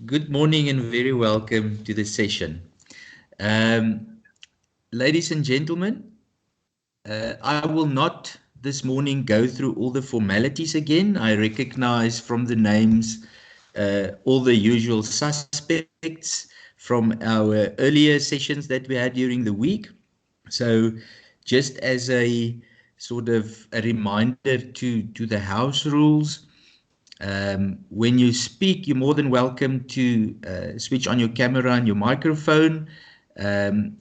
Good morning and very welcome to the session. Um, Ladies and gentlemen, I will not this morning go through all the formalities again. I recognize from the names all the usual suspects from our earlier sessions that we had during the week. So just as a sort of a reminder to the house rules, when you speak, you're more than welcome to switch on your camera and your microphone.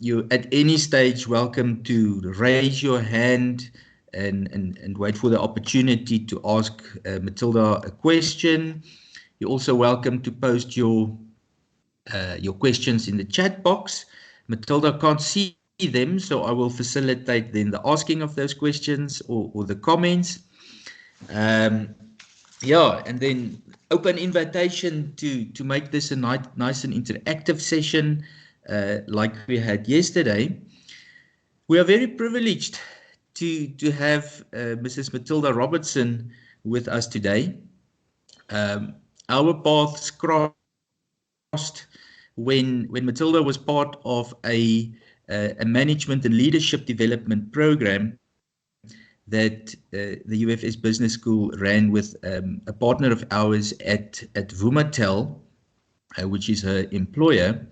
You're at any stage welcome to raise your hand and wait for the opportunity to ask Matilda a question. You're also welcome to post your questions in the chat box. Matilda can't see them, so I will facilitate then the asking of those questions or the comments. Yeah, and then open invitation to make this a nice and interactive session like we had yesterday. We are very privileged to have Mrs. Mathilda Robertson with us today. Our paths crossed when Mathilda was part of a management and leadership development program that the UFS Business School ran with a partner of ours at Vumatel, which is her employer,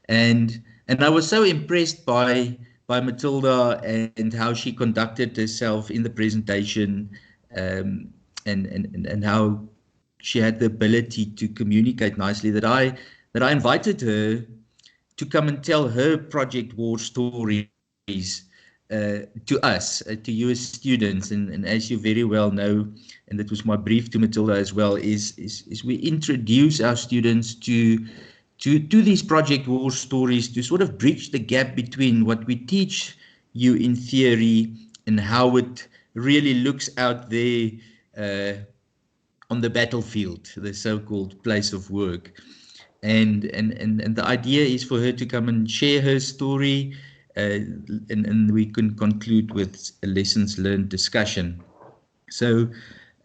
and I was so impressed by Mathilda and how she conducted herself in the presentation, and how she had the ability to communicate nicely that I invited her to come and tell her project war stories to us, to you as students. And as you very well know, and that was my brief to Mathilda as well, is we introduce our students to these project war stories to sort of bridge the gap between what we teach you in theory and how it really looks out there on the battlefield, the so-called place of work. And the idea is for her to come and share her story, and we can conclude with a lessons learned discussion. So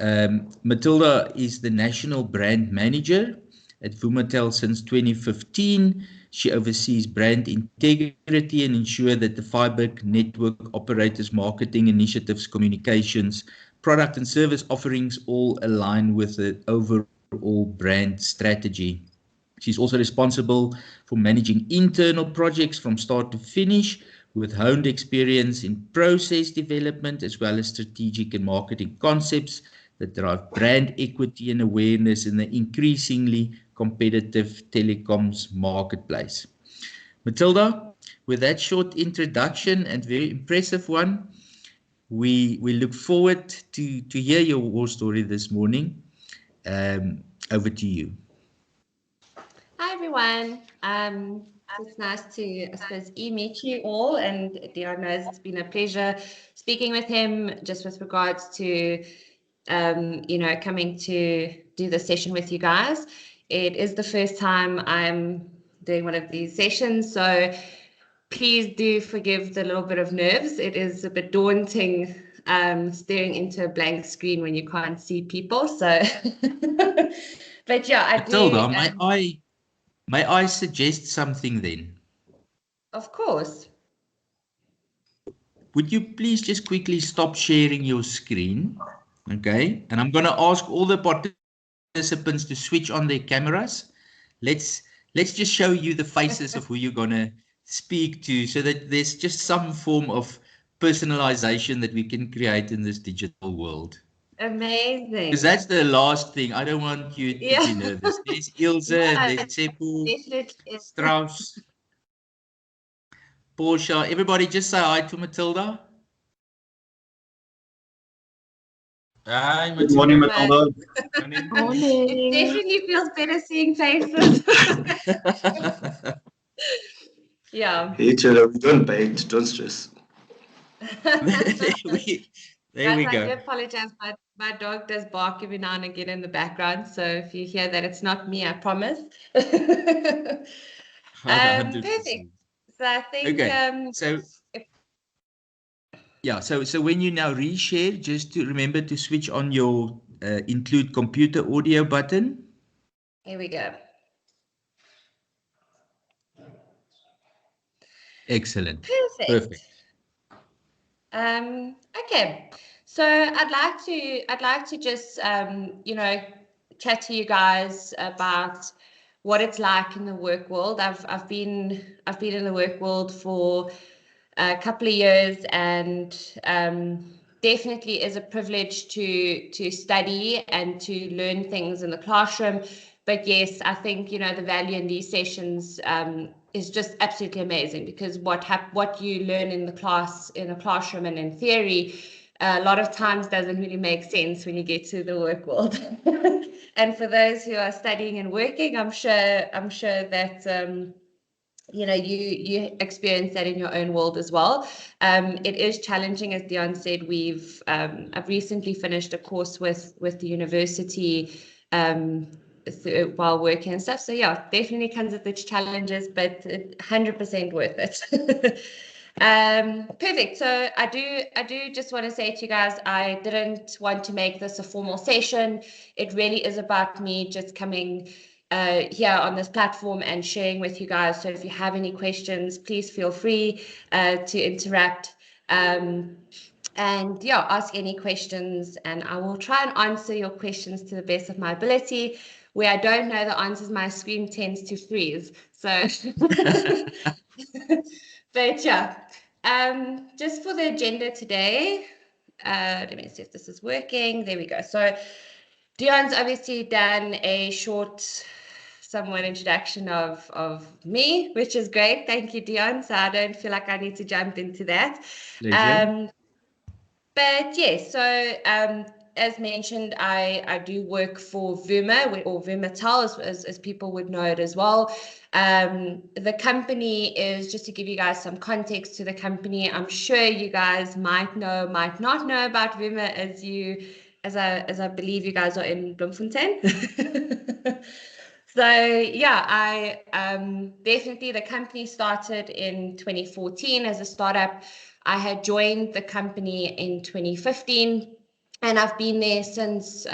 Mathilda is the national brand manager at Vumatel since 2015. She oversees brand integrity and ensure that the Fiberg network operators, marketing initiatives, communications, product and service offerings all align with the overall brand strategy. She's also responsible for managing internal projects from start to finish, with honed experience in process development as well as strategic and marketing concepts that drive brand equity and awareness in the increasingly competitive telecoms marketplace. Mathilda, with that short introduction and very impressive one, we look forward to hear your war story this morning. Over to you. Hi, everyone. It's nice to, I suppose, meet you all. And Dion knows it's been a pleasure speaking with him just with regards to, coming to do the session with you guys. It is the first time I'm doing one of these sessions, so please do forgive the little bit of nerves. It is a bit daunting staring into a blank screen when you can't see people. So, but yeah, I Mathilda, do. May I suggest something then? Of course. Would you please just quickly stop sharing your screen? Okay. And I'm going to ask all the participants to switch on their cameras. Let's just show you the faces of who you're going to speak to so that there's just some form of personalization that we can create in this digital world. Amazing. Because that's the last thing. I don't want you to be nervous. There's Ilse and there's Tsepo, Strauss, Portia. Everybody just say hi to Mathilda. Hi, Mathilda. Good morning, Mathilda. It definitely feels better seeing faces. Yeah. Hey, Chilla, we don't bait, don't stress. There we go. I do apologize. My dog does bark every now and again in the background. So if you hear that, it's not me, I promise. Perfect. So I think okay. So when you now reshare, just to remember to switch on your include computer audio button. Here we go. Excellent. Perfect. Okay, so I'd like to just you know, chat to you guys about what it's like in the work world. I've been in the work world for a couple of years, and definitely is a privilege to study and to learn things in the classroom. But yes, I think, you know, the value in these sessions is just absolutely amazing, because what you learn in the classroom and in theory a lot of times doesn't really make sense when you get to the work world. And for those who are studying and working, I'm sure that you know, you experience that in your own world as well. It is challenging, as Dion said. I've recently finished a course with the university while working and stuff. So yeah, definitely comes with its challenges, but 100% worth it. Perfect. So I do just want to say to you guys, I didn't want to make this a formal session. It really is about me just coming here on this platform and sharing with you guys. So if you have any questions, please feel free to interrupt. And yeah, ask any questions, and I will try and answer your questions to the best of my ability. Where I don't know the answers, my screen tends to freeze. So, but yeah, just for the agenda today, let me see if this is working. There we go. So Dion's obviously done a short, somewhat introduction of me, which is great. Thank you, Dion. So I don't feel like I need to jump into that. But yes, so as mentioned, I do work for Vuma, or Vumatel, as people would know it as well. The company is, just to give you guys some context to the company, I'm sure you guys might know, might not know about Vuma, as I believe you guys are in Bloemfontein. So yeah, I definitely, the company started in 2014 as a startup. I had joined the company in 2015, and I've been there since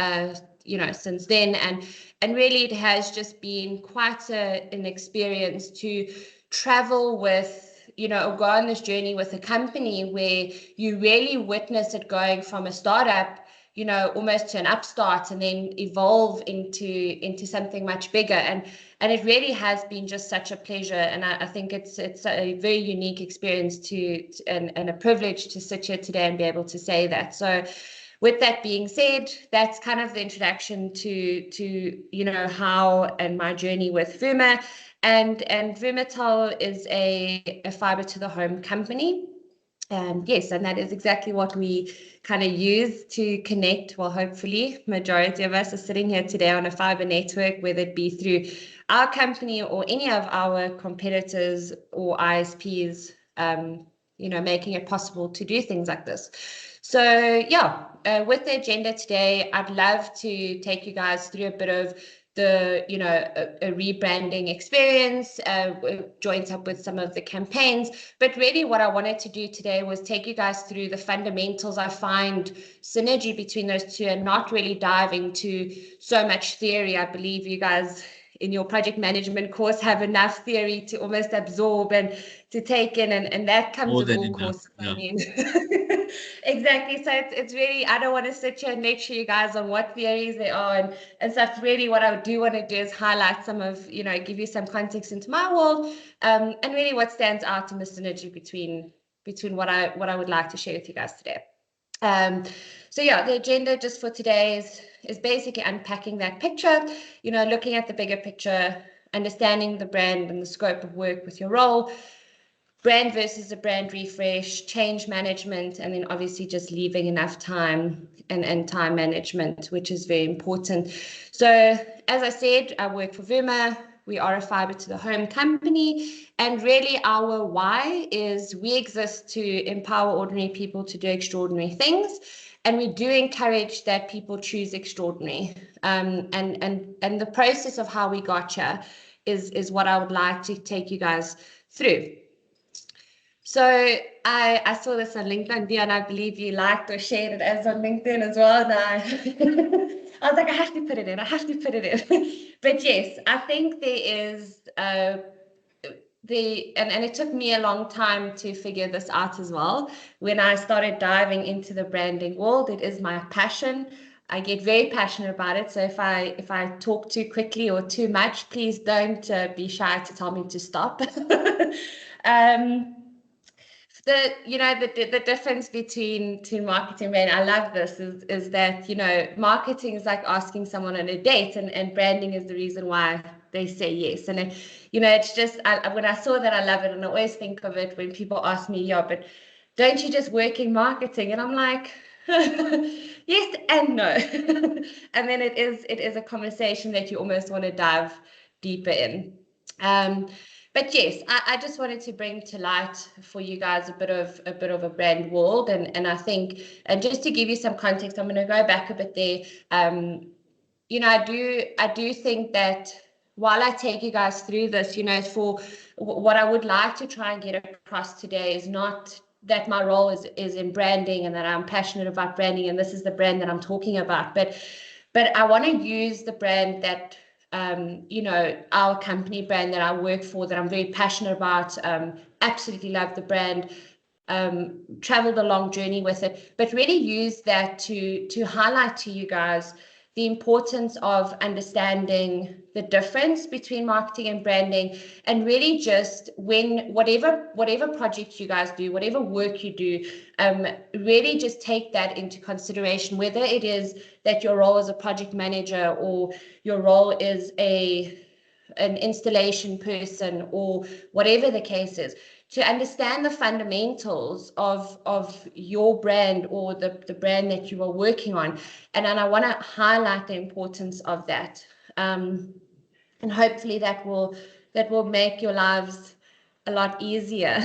you know, since then. And really, it has just been quite an experience to travel with, you know, or go on this journey with a company where you really witness it going from a startup, you know, almost to an upstart, and then evolve into something much bigger. And it really has been just such a pleasure. And I think it's a very unique experience and a privilege to sit here today and be able to say that. So with that being said, that's kind of the introduction to you know, how and my journey with Vuma. And Vumatel is a fiber to the home company. Yes, and that is exactly what we kind of use to connect. Well, hopefully, majority of us are sitting here today on a fiber network, whether it be through our company or any of our competitors or ISPs, you know, making it possible to do things like this. So yeah, with the agenda today, I'd love to take you guys through a bit of the, you know, a rebranding experience, joined up with some of the campaigns. But really what I wanted to do today was take you guys through the fundamentals. I find synergy between those two, and not really dive into so much theory. I believe you guys in your project management course have enough theory to almost absorb and to take in, and that comes with all courses. Yeah. I mean, exactly. So it's really, I don't want to sit here and lecture you guys on what theories there are and stuff. Really, what I do want to do is highlight some of, you know, give you some context into my world, and really what stands out in the synergy between what I would like to share with you guys today. So yeah, the agenda just for today is basically unpacking that picture, you know, looking at the bigger picture, understanding the brand and the scope of work with your role, brand versus a brand refresh, change management, and then obviously just leaving enough time and time management, which is very important. So as I said, I work for Vuma. We are a fiber to the home company, and really our why is we exist to empower ordinary people to do extraordinary things, and we do encourage that people choose extraordinary. And the process of how we got here is what I would like to take you guys through. So I saw this on LinkedIn, Dion, I believe you liked or shared it as on LinkedIn as well. And I was like, I have to put it in. But yes, I think there is and it took me a long time to figure this out as well. When I started diving into the branding world, it is my passion. I get very passionate about it. So if I talk too quickly or too much, please don't be shy to tell me to stop. The difference between marketing and branding, I love this, is that, marketing is like asking someone on a date, and branding is the reason why they say yes. And it's just, when I saw that, I love it. And I always think of it when people ask me, yeah, but don't you just work in marketing? And I'm like, yes and no. And then it is a conversation that you almost want to dive deeper in. But yes, I just wanted to bring to light for you guys a bit of a brand world, and I think, and just to give you some context, I'm going to go back a bit there. I do think that while I take you guys through this, for what I would like to try and get across today is not that my role is in branding and that I'm passionate about branding and this is the brand that I'm talking about, but I want to use the brand that our company brand that I work for, that I'm very passionate about, absolutely love the brand, traveled a long journey with it, but really use that to highlight to you guys the importance of understanding the difference between marketing and branding, and really just whatever project you guys do, whatever work you do, really just take that into consideration, whether it is that your role as a project manager or your role is an installation person or whatever the case is, to understand the fundamentals of your brand or the brand that you are working on. And then I want to highlight the importance of that. And hopefully that will make your lives a lot easier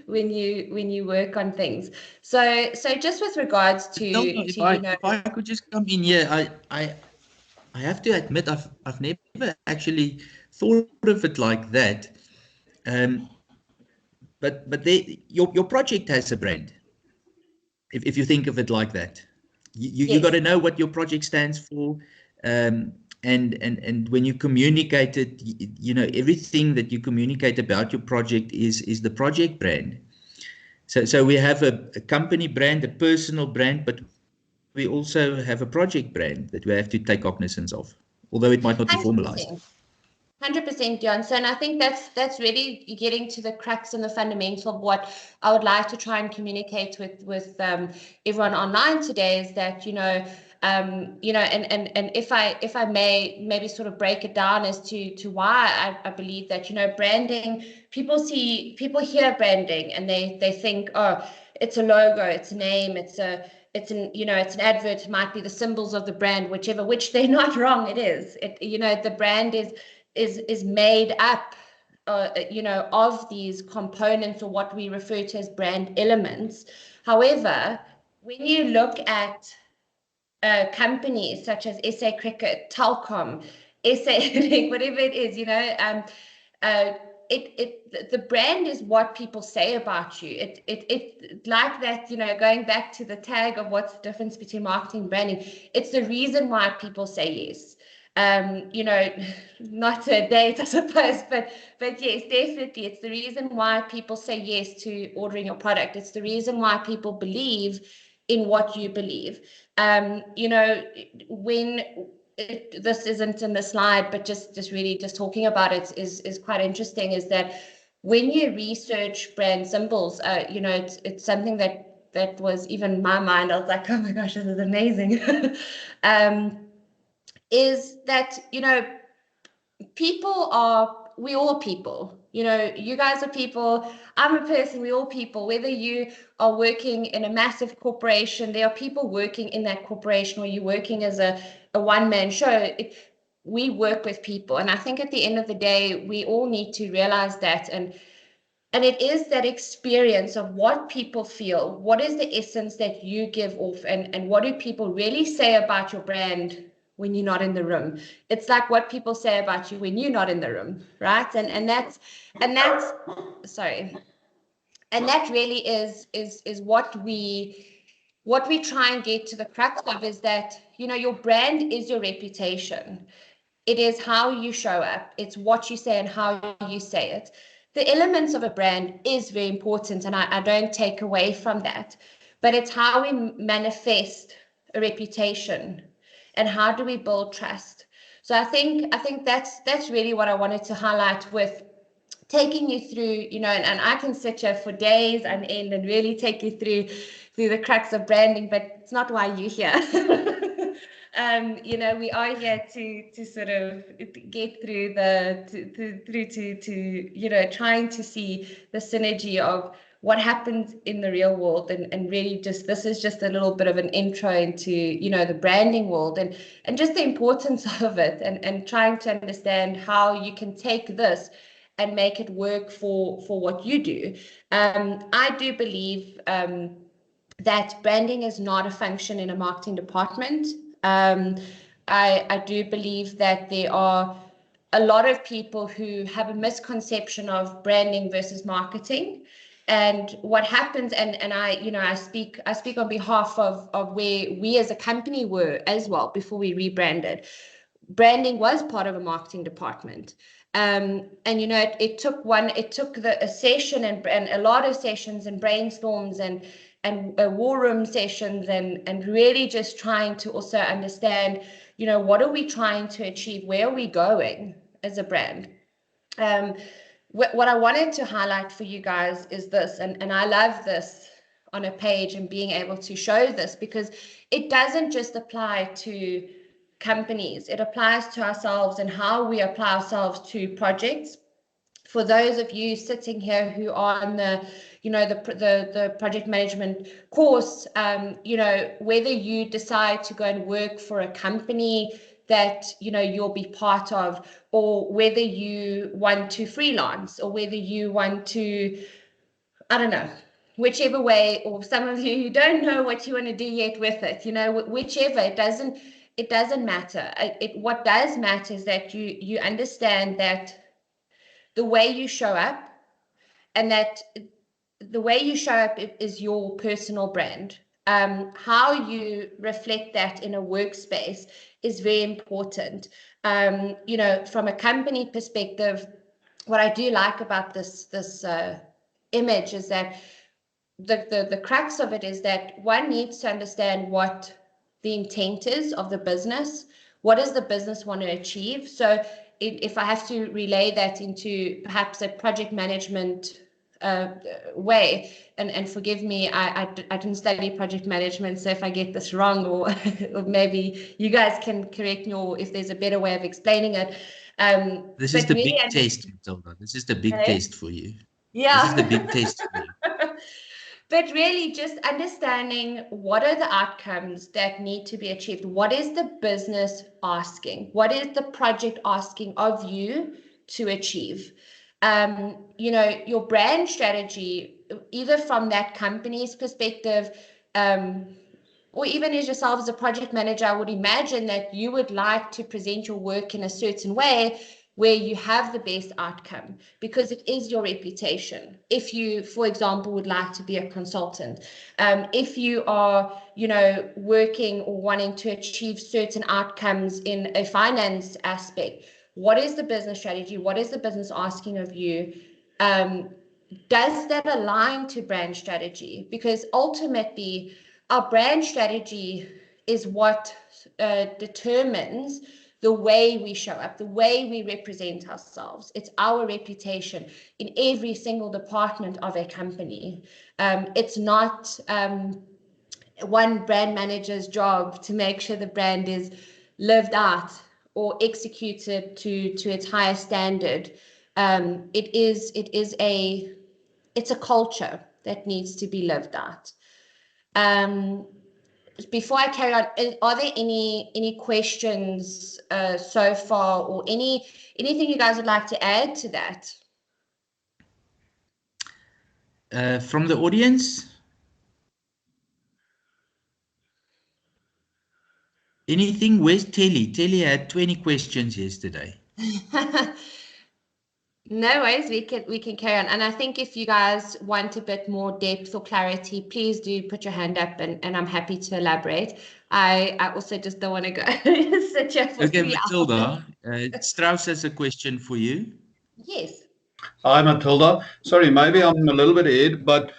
when you work on things. So just with regards to, If I could just come in here, I have to admit I've never actually thought of it like that. But your project has a brand. If you think of it like that, you got to know what your project stands for, and when you communicate it, everything that you communicate about your project is the project brand. So we have a company brand, a personal brand, but we also have a project brand that we have to take cognizance of, although it might not be formalized. 100%, John. So, and I think that's really getting to the crux and the fundamental of what I would like to try and communicate with everyone online today, is that and if I may maybe sort of break it down as to why I believe that branding, people hear branding and they think, oh, it's a logo, it's a name, it's an advert, it might be the symbols of the brand, which they're not wrong. It is. The brand is made up of these components, or what we refer to as brand elements. However, when you look at companies such as SA Cricket, Telkom, SA whatever it is, the brand is what people say about you. It like that, going back to the tag of what's the difference between marketing and branding, it's the reason why people say yes. Not a date, I suppose, but yes, definitely, it's the reason why people say yes to ordering your product. It's the reason why people believe in what you believe. When this isn't in the slide, but just really just talking about it is quite interesting, is that when you research brand symbols, it's something that was even my mind. I was like, oh my gosh, this is amazing. Is that, we all people, you guys are people, I'm a person, we all people. Whether you are working in a massive corporation, there are people working in that corporation, or you're working as a one-man show, we work with people. And I think at the end of the day, we all need to realize that, and it is that experience of what people feel, what is the essence that you give off, and what do people really say about your brand when you're not in the room. It's like what people say about you when you're not in the room, right? And that's sorry. And that really is what we try and get to the crux of, is that, your brand is your reputation. It is how you show up. It's what you say and how you say it. the elements of a brand is very important, and I don't take away from that, but it's how we manifest a reputation and how do we build trust. So I think that's really what I wanted to highlight with taking you through, and I can sit here for days on end and really take you through the crux of branding, but it's not why you're here. We are here to sort of get through trying to see the synergy of what happens in the real world, and really just, this is just a little bit of an intro into, the branding world and just the importance of it, and trying to understand how you can take this and make it work for what you do. I do believe that branding is not a function in a marketing department. I do believe that there are a lot of people who have a misconception of branding versus marketing. And what happens, and I speak on behalf of where we as a company were as well before we rebranded. Branding was part of a marketing department. And it took a session and a lot of sessions and brainstorms and war room sessions and really just trying to also understand, what are we trying to achieve? Where are we going as a brand? What I wanted to highlight for you guys is this, and I love this on a page and being able to show this, because it doesn't just apply to companies, it applies to ourselves and how we apply ourselves to projects. For those of you sitting here who are on the project management course, whether you decide to go and work for a company that you'll be part of, or whether you want to freelance, or whether you want to, I don't know, whichever way, or some of you don't know what you want to do yet with it, whichever, it doesn't matter. What does matter is that you understand that the way you show up, and that the way you show up is your personal brand. How you reflect that in a workspace is very important. From a company perspective, what I do like about this image is that the crux of it is that one needs to understand what the intent is of the business. What does the business want to achieve? So if I have to relay that into perhaps a project management way, and forgive me, I didn't study project management, so if I get this wrong, or, or maybe you guys can correct me, or if there's a better way of explaining it. This is the big test, Mathilda. This is the big test for you. Yeah. This is the big test for you. But really just understanding what are the outcomes that need to be achieved. What is the business asking? What is the project asking of you to achieve? Your brand strategy, either from that company's perspective, or even as yourself as a project manager, I would imagine that you would like to present your work in a certain way where you have the best outcome, because it is your reputation. If you, for example, would like to be a consultant, if you are, working or wanting to achieve certain outcomes in a finance aspect, what is the business strategy? What is the business asking of you? Does that align to brand strategy? Because ultimately, our brand strategy is what determines the way we show up, the way we represent ourselves. It's our reputation in every single department of a company. It's not one brand manager's job to make sure the brand is lived out or executed to its highest standard. It's a culture that needs to be lived out. Before I carry on, are there any questions so far, or anything you guys would like to add to that? From the audience? Anything? Where's Telly? Telly had 20 questions yesterday. No worries, we can carry on. And I think if you guys want a bit more depth or clarity, please do put your hand up, and I'm happy to elaborate. I also just don't want to go sit here for 3 hours. Mathilda, Strauss has a question for you. Yes. Hi, Matilda. Sorry, maybe I'm a little bit ahead, but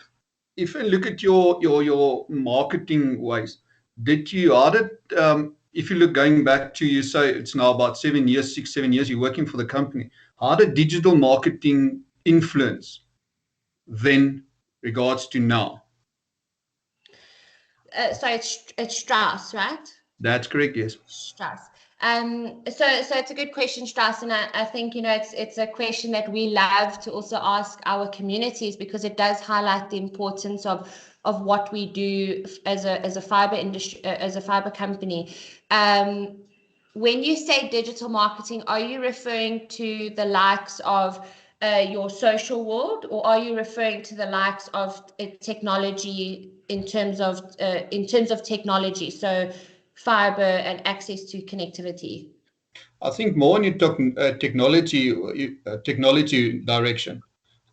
if I look at your marketing ways, if you look going back to, you say it's now about 7 years, 6, 7 years, you're working for the company. How did digital marketing influence then regards to now? So it's Strauss, right? That's correct, yes. Strauss. So it's a good question, Strauss, and I think, you know, it's a question that we love to also ask our communities, because it does highlight the importance of what we do as a fiber industry, as a fiber company. When you say digital marketing, are you referring to the likes of your social world, or are you referring to the likes of technology in terms of technology? So fiber and access to connectivity. I think more when you talk technology direction.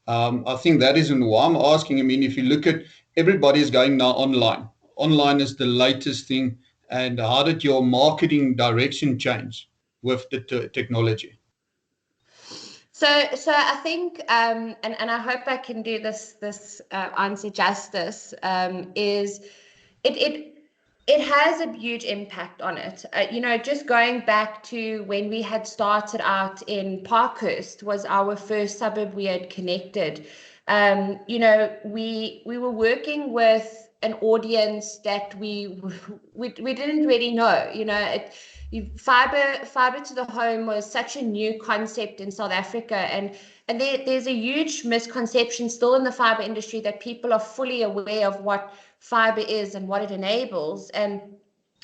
I think that isn't why I'm asking. I mean, if you look at, everybody's going now online. Online is the latest thing. And how did your marketing direction change with the technology? So I think, and I hope I can do this answer justice. Is it has a huge impact on it. You know, just going back to when we had started out in Parkhurst was our first suburb we had connected. You know, we were working with an audience that we didn't really know. You know, fiber to the home was such a new concept in South Africa, and there's a huge misconception still in the fiber industry that people are fully aware of what fiber is and what it enables. And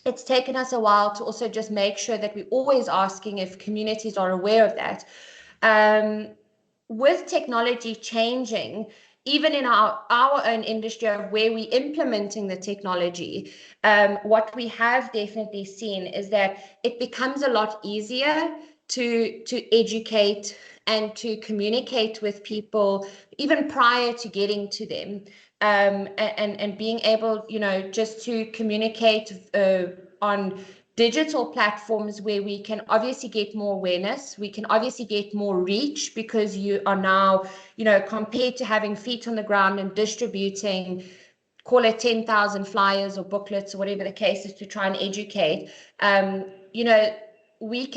it's taken us a while to also just make sure that we're always asking if communities are aware of that. With technology changing, even in our own industry of where we're implementing the technology, what we have definitely seen is that it becomes a lot easier to educate and to communicate with people even prior to getting to them, and being able, you know, just to communicate on digital platforms where we can obviously get more awareness, we can obviously get more reach, because you are now, you know, compared to having feet on the ground and distributing, call it 10,000 flyers or booklets or whatever the case is, to try and educate, you know, we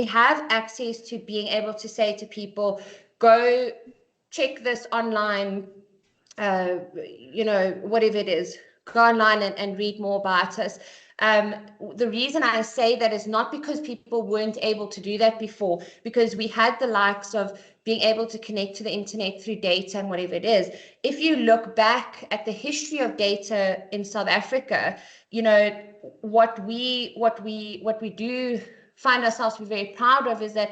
have access to being able to say to people, go check this online, you know, whatever it is, go online and read more about us. The reason I say that is not because people weren't able to do that before, because we had the likes of being able to connect to the internet through data and whatever it is. If you look back at the history of data in South Africa, you know, what we do find ourselves to be very proud of is that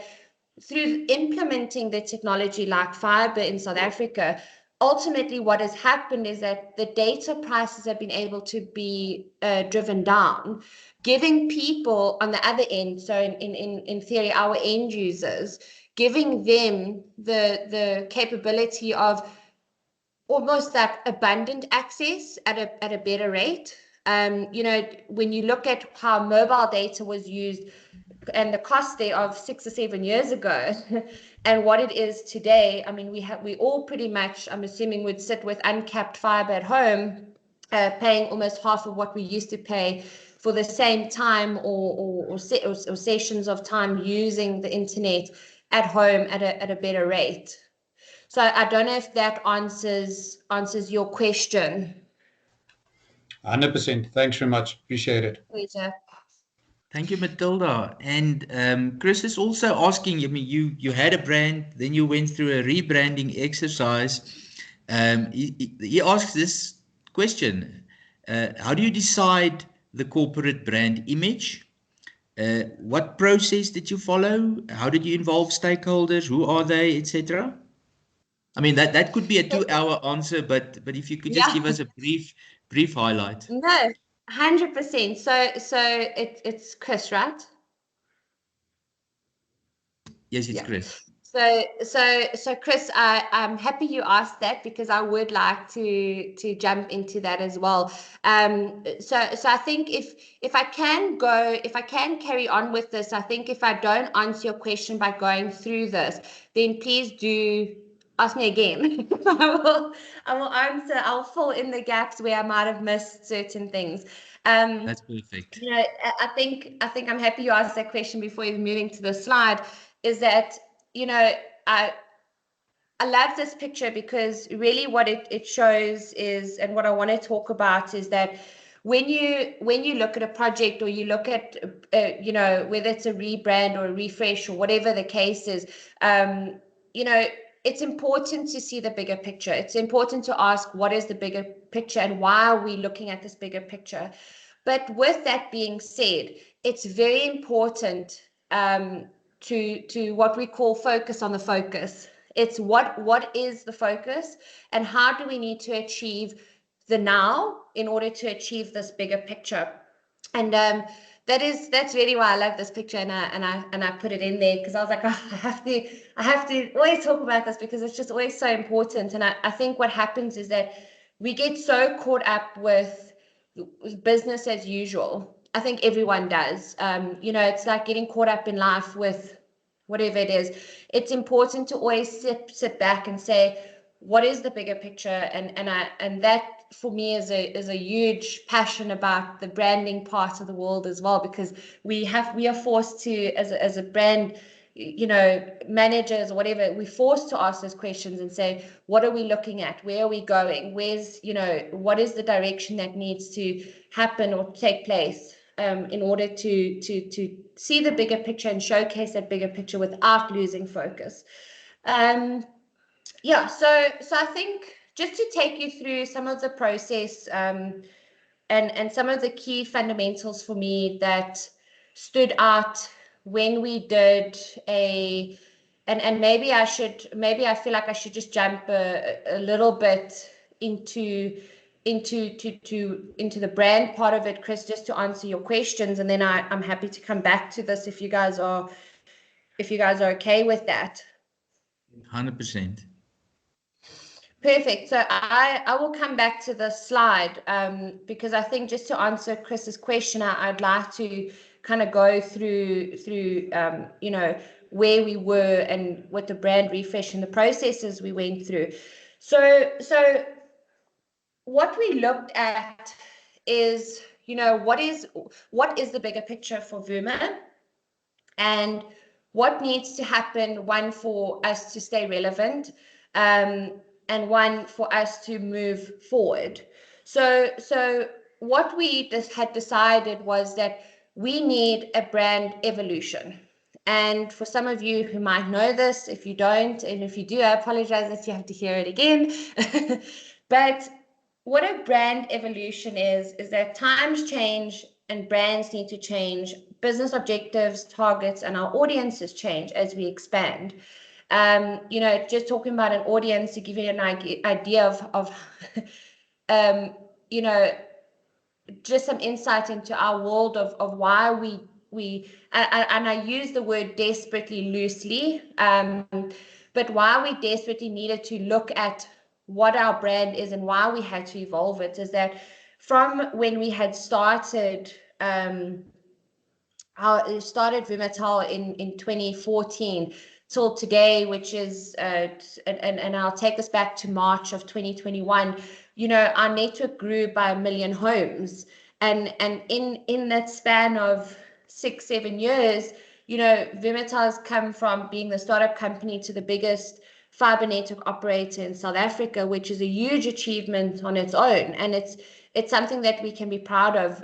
through implementing the technology like fiber in South Africa, ultimately what has happened is that the data prices have been able to be driven down, giving people on the other end, so in theory, our end users, giving them the capability of almost that abundant access at a better rate. You know, when you look at how mobile data was used and the cost there of 6 or 7 years ago and what it is today, I mean, we all pretty much, I'm assuming, would sit with uncapped fiber at home, paying almost half of what we used to pay for the same time or sessions of time using the internet at home at a better rate. So I don't know if that answers your question. 100%. Thanks very much. Appreciate it. Pleasure. Thank you, Matilda. And Chris is also asking, I mean, you had a brand, then you went through a rebranding exercise. He asks this question, how do you decide the corporate brand image? What process did you follow? How did you involve stakeholders? Who are they, etc.? I mean, that could be a 2-hour answer, but if you could just give us a brief highlight. No, 100%. So it's Chris, right? Yes, it's Chris. So Chris, I'm happy you asked that because I would like to jump into that as well. So I think if I can carry on with this, I think if I don't answer your question by going through this, then please do ask me again. I will answer. I'll fill in the gaps where I might have missed certain things. That's perfect. You know, I think I'm happy you asked that question before even moving to the slide. Is that, you know, I love this picture because really what it shows is, and what I want to talk about is that when you look at a project, or you look at you know, whether it's a rebrand or a refresh or whatever the case is, you know, it's important to see the bigger picture. It's important to ask, what is the bigger picture and why are we looking at this bigger picture? But with that being said, it's very important to what we call focus on the focus. It's what is the focus, and how do we need to achieve the now in order to achieve this bigger picture. And that's really why I love this picture, and I put it in there because I was like, oh, I have to always talk about this because it's just always so important. And I think what happens is that we get so caught up with business as usual. I think everyone does. You know, it's like getting caught up in life with whatever it is. It's important to always sit back and say, what is the bigger picture? And that for me is a huge passion about the branding part of the world as well, because we are forced to, as a brand, you know, managers or whatever, we're forced to ask those questions and say, what are we looking at? Where are we going? Where's, you know, what is the direction that needs to happen or take place in order to see the bigger picture and showcase that bigger picture without losing focus. Yeah, so I think just to take you through some of the process and some of the key fundamentals for me that stood out when we did and maybe I feel like I should just jump a little bit into the brand part of it, Chris, just to answer your questions, and then I'm happy to come back to this if you guys are okay with that. 100%. Perfect. So I will come back to the slide because I think just to answer Chris's question, I'd like to kind of go through you know, where we were and what the brand refresh and the processes we went through. So what we looked at is, you know, what is the bigger picture for Vuma, and what needs to happen, one, for us to stay relevant, and one, for us to move forward. So what we had decided was that we need a brand evolution. And for some of you who might know this, if you don't, and if you do, I apologize that you have to hear it again. But what a brand evolution is that times change and brands need to change. Business objectives, targets, and our audiences change as we expand. You know, just talking about an audience to give you an idea of you know, just some insight into our world of why we and I use the word desperately loosely, but why we desperately needed to look at what our brand is and why we had to evolve it is that from when we had started how it started Vumatel in 2014 till today, which is and I'll take us back to March of 2021. You know, our network grew by 1 million homes, and in that span of 6-7 years, you know, Vumatel has come from being the startup company to the biggest fiber network operator in South Africa, which is a huge achievement on its own, and it's something that we can be proud of.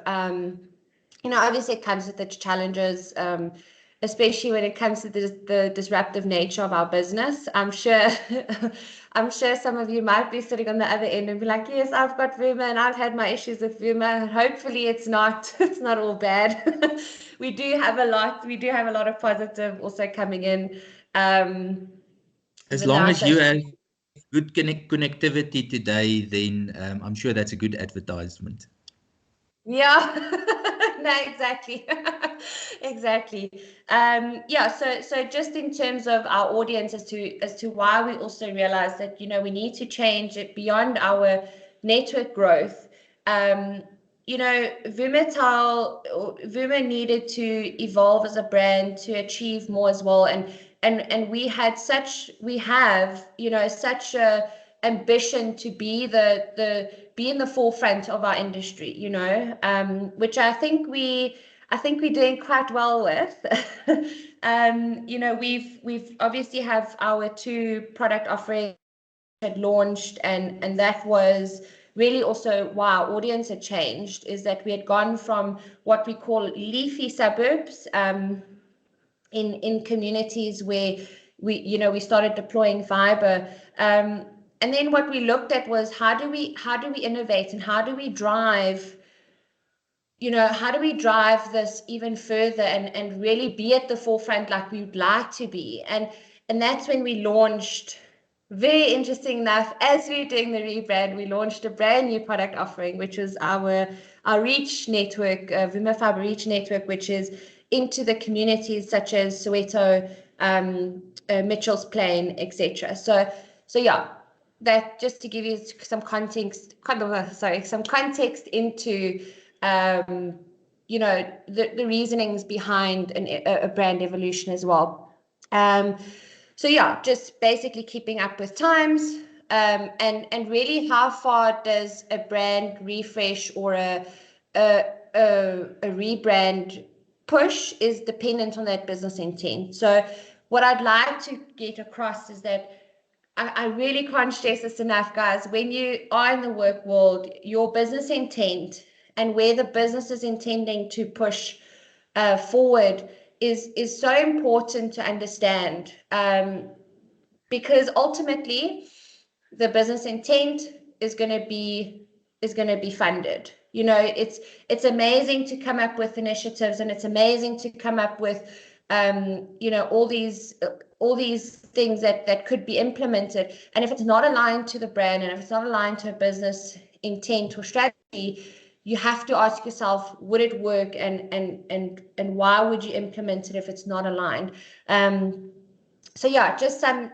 You know, obviously it comes with its challenges, especially when it comes to the disruptive nature of our business. I'm sure some of you might be sitting on the other end and be like, yes, I've got Vuma and I've had my issues with Vuma. Hopefully it's not all bad. We do have a lot of positive also coming in. As long as you have good connectivity today, then I'm sure that's a good advertisement. Yeah, no, exactly. Exactly. Yeah, so just in terms of our audience, as to why we also realize that, you know, we need to change it beyond our network growth. You know, Vuma needed to evolve as a brand to achieve more as well, and we have, you know, such a ambition to be be in the forefront of our industry, you know, which I think we're doing quite well with. You know, we've obviously have our 2 product offerings had launched, and that was really also why our audience had changed, is that we had gone from what we call leafy suburbs, in communities where we started deploying fiber, and then what we looked at was how do we innovate, and how do we drive this even further, and really be at the forefront like we would like to be, and that's when we launched. Very interesting enough, as we were doing the rebrand, we launched a brand new product offering, which was our reach network, Vuma Fiber Reach Network, which is into the communities such as Soweto, Mitchell's Plain, etc. So yeah, that just to give you some context, some context into you know, the reasonings behind a brand evolution as well. So yeah, just basically keeping up with times, and really how far does a brand refresh or a rebrand push is dependent on that business intent. So what I'd like to get across is that I really can't stress this enough, guys. When you are in the work world, your business intent and where the business is intending to push forward is so important to understand, because ultimately the business intent is going to be funded. You know, it's amazing to come up with initiatives, and it's amazing to come up with you know, all these things that could be implemented, and if it's not aligned to the brand, and if it's not aligned to a business intent or strategy, you have to ask yourself, would it work, and why would you implement it if it's not aligned? So yeah, just some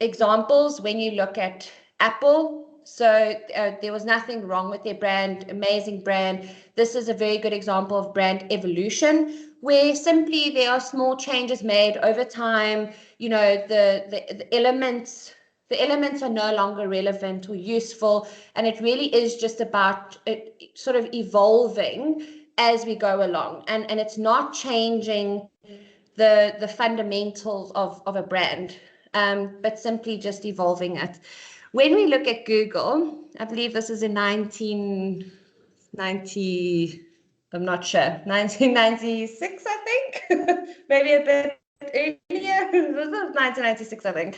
examples. When you look at Apple, so there was nothing wrong with their brand, amazing brand. This is a very good example of brand evolution, where simply there are small changes made over time. You know, the elements are no longer relevant or useful, and it really is just about it sort of evolving as we go along, and it's not changing the fundamentals of a brand, but simply just evolving it. When we look at Google, I believe this is in 1990, I'm not sure, 1996, I think, maybe a bit earlier. This was 1996, I think.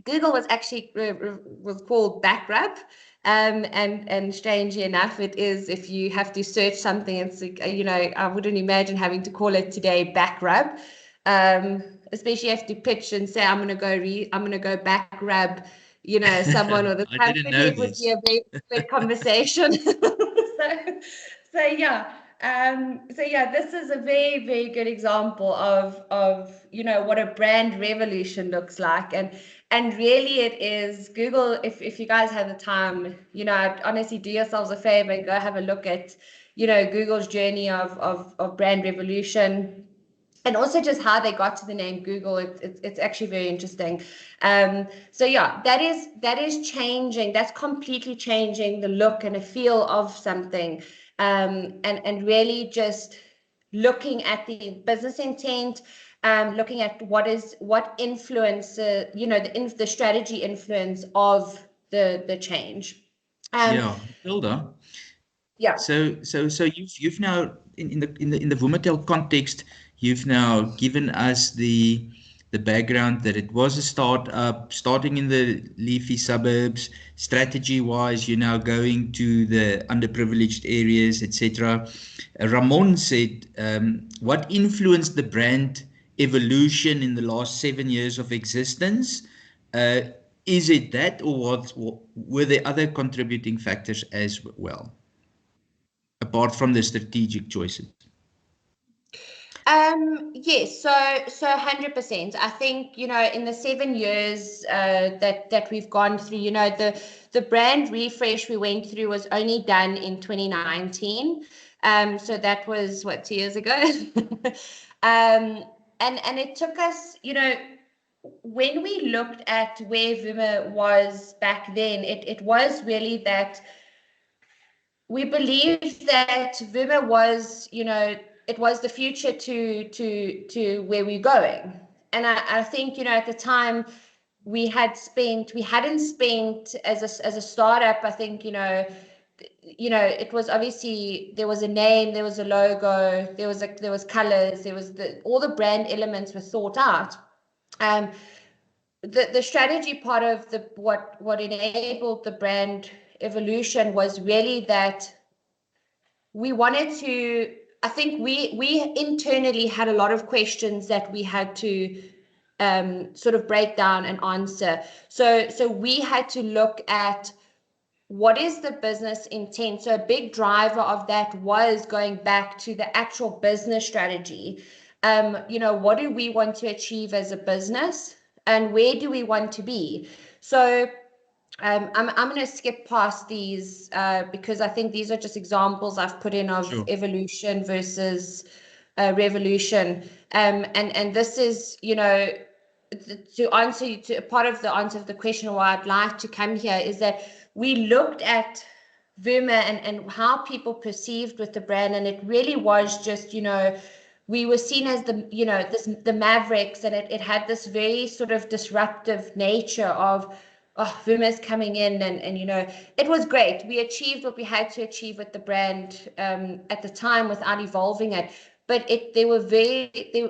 Google was actually was called Backrub. And strangely enough, it is, if you have to search something, it's, you know, I wouldn't imagine having to call it today Backrub, especially if you have to pitch and say, I'm gonna go Backrub, you know, someone or the company. It would be a very good conversation. So yeah. So yeah, this is a very, very good example of you know, what a brand revolution looks like, and really it is Google. If you guys have the time, you know, I'd honestly do yourselves a favor and go have a look at, you know, Google's journey of brand revolution, and also just how they got to the name Google. It's actually very interesting. So yeah, that is changing. That's completely changing the look and the feel of something, and really just looking at the business intent, looking at what influence, you know, the strategy influence of the change. Yeah, Hilda. Yeah. So you've now in the Vumatel context, you've now given us the background that it was a startup starting in the leafy suburbs. Strategy wise, you're now going to the underprivileged areas, etc. Ramon said, what influenced the brand evolution in the last 7 years of existence? Is it that, or were there other contributing factors as well? apart from the strategic choices? Yes, so 100%. I think, in the 7 years that we've gone through, the brand refresh we went through was only done in 2019. So that was 2 years ago. And it took us, when we looked at where Vuma was back then, it was really that we believed that Vuma was, it was the future to where we're going. And I think, at the time we hadn't spent as a startup, I think, it was obviously, there was a name, there was a logo, there was colors, there was all the brand elements were thought out. The strategy part of what enabled the brand evolution was really that we wanted to, I think we internally had a lot of questions that we had to sort of break down and answer. So we had to look at what is the business intent. So a big driver of that was going back to the actual business strategy. What do we want to achieve as a business, and where do we want to be? So I'm going to skip past these because I think these are just examples I've put in of Sure. evolution versus revolution. And this is, to answer to part of the answer of the question why I'd like to come here is that we looked at Vuma and how people perceived with the brand, and it really was just, we were seen as the Mavericks, and it had this very sort of disruptive nature of, Vuma's coming in, and it was great. We achieved what we had to achieve with the brand at the time without evolving it. But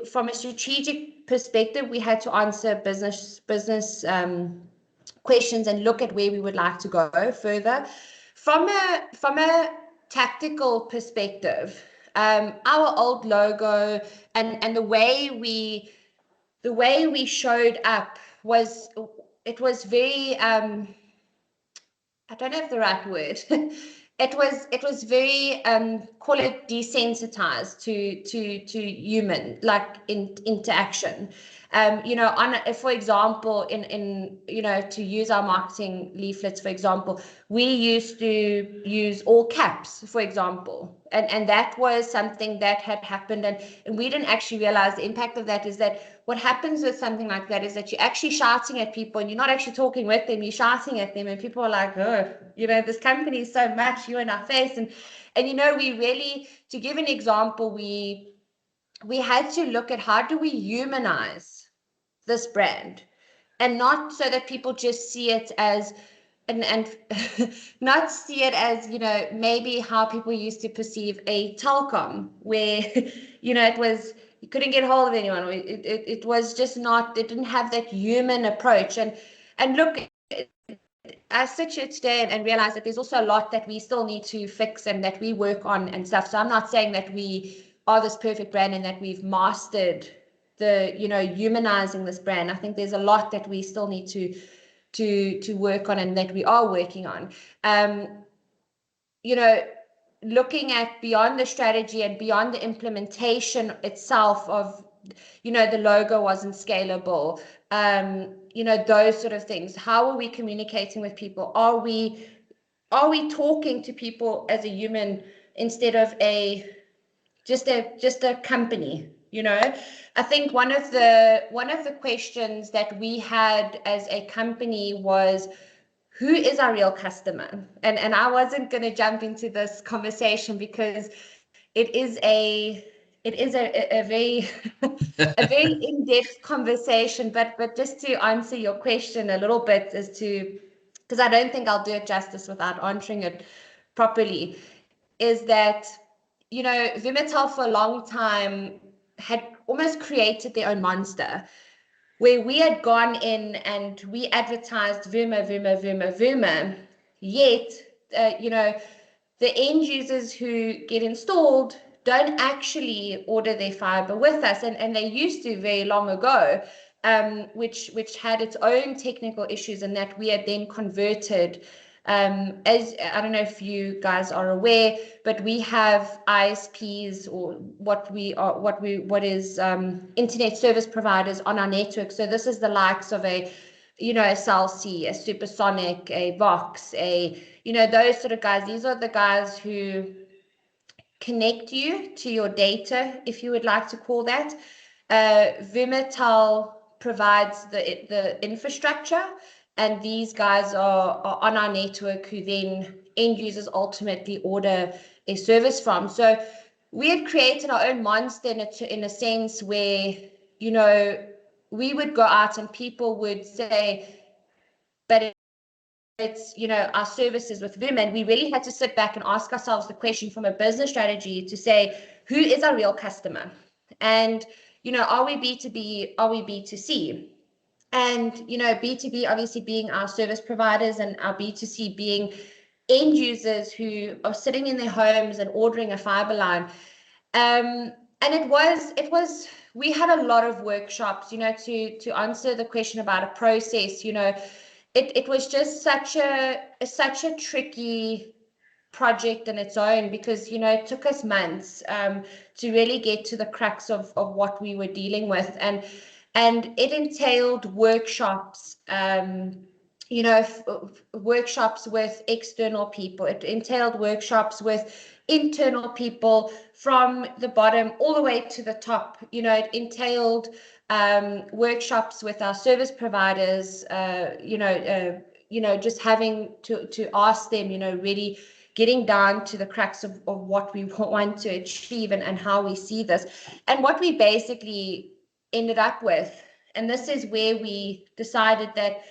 from a strategic perspective, we had to answer business questions and look at where we would like to go further. From a tactical perspective, our old logo and the way we showed up was very I don't have the right word. It was very call it desensitized to human interaction. For example, in to use our marketing leaflets, for example, we used to use all caps, for example, and that was something that had happened, and we didn't actually realize the impact of that. Is that what happens with something like that is that you're actually shouting at people, and you're not actually talking with them, you're shouting at them, and people are like, oh, this company is so much, you're in our face, and we really, to give an example, we had to look at how do we humanize this brand, and not so that people just see it as and not see it as maybe how people used to perceive a telecom, where it was you couldn't get hold of anyone. It was just not, it didn't have that human approach. And look, I sit here today and realize that there's also a lot that we still need to fix and that we work on and stuff. So I'm not saying that we are this perfect brand and that we've mastered the humanizing this brand. I think there's a lot that we still need to work on and that we are working on. Looking at beyond the strategy and beyond the implementation itself of the logo wasn't scalable, those sort of things. How are we communicating with people? Are we talking to people as a human instead of just a company? I think one of the questions that we had as a company was, who is our real customer? And I wasn't going to jump into this conversation because it is a very a very in-depth conversation, but just to answer your question a little bit as to, because I don't think I'll do it justice without answering it properly, is that Vumatel for a long time had almost created their own monster, where we had gone in and we advertised Vuma, yet the end users who get installed don't actually order their fiber with us, and they used to very long ago, which had its own technical issues, and that we had then converted As I don't know if you guys are aware, but we have ISPs, or what is internet service providers on our network. So this is the likes of a Cell C, a Supersonic, a Vox, those sort of guys. These are the guys who connect you to your data, if you would like to call that. Vumatel provides the infrastructure, and these guys are on our network, who then end users ultimately order a service from. So we had created our own monster in a sense where, we would go out and people would say, but it's, our services with Vim, and we really had to sit back and ask ourselves the question from a business strategy to say, who is our real customer? And, are we B2B? Are we B2C? And, B2B obviously being our service providers, and our B2C being end users who are sitting in their homes and ordering a fiber line. And it was, we had a lot of workshops, to answer the question about a process. It was just such a tricky project in its own, because it took us months to really get to the crux of what we were dealing with, and it entailed workshops, workshops with external people. It entailed workshops with internal people, from the bottom all the way to the top. It entailed workshops with our service providers, just having to ask them, really getting down to the crux of what we want to achieve, and how we see this. And what we basically ended up with, and this is where we decided that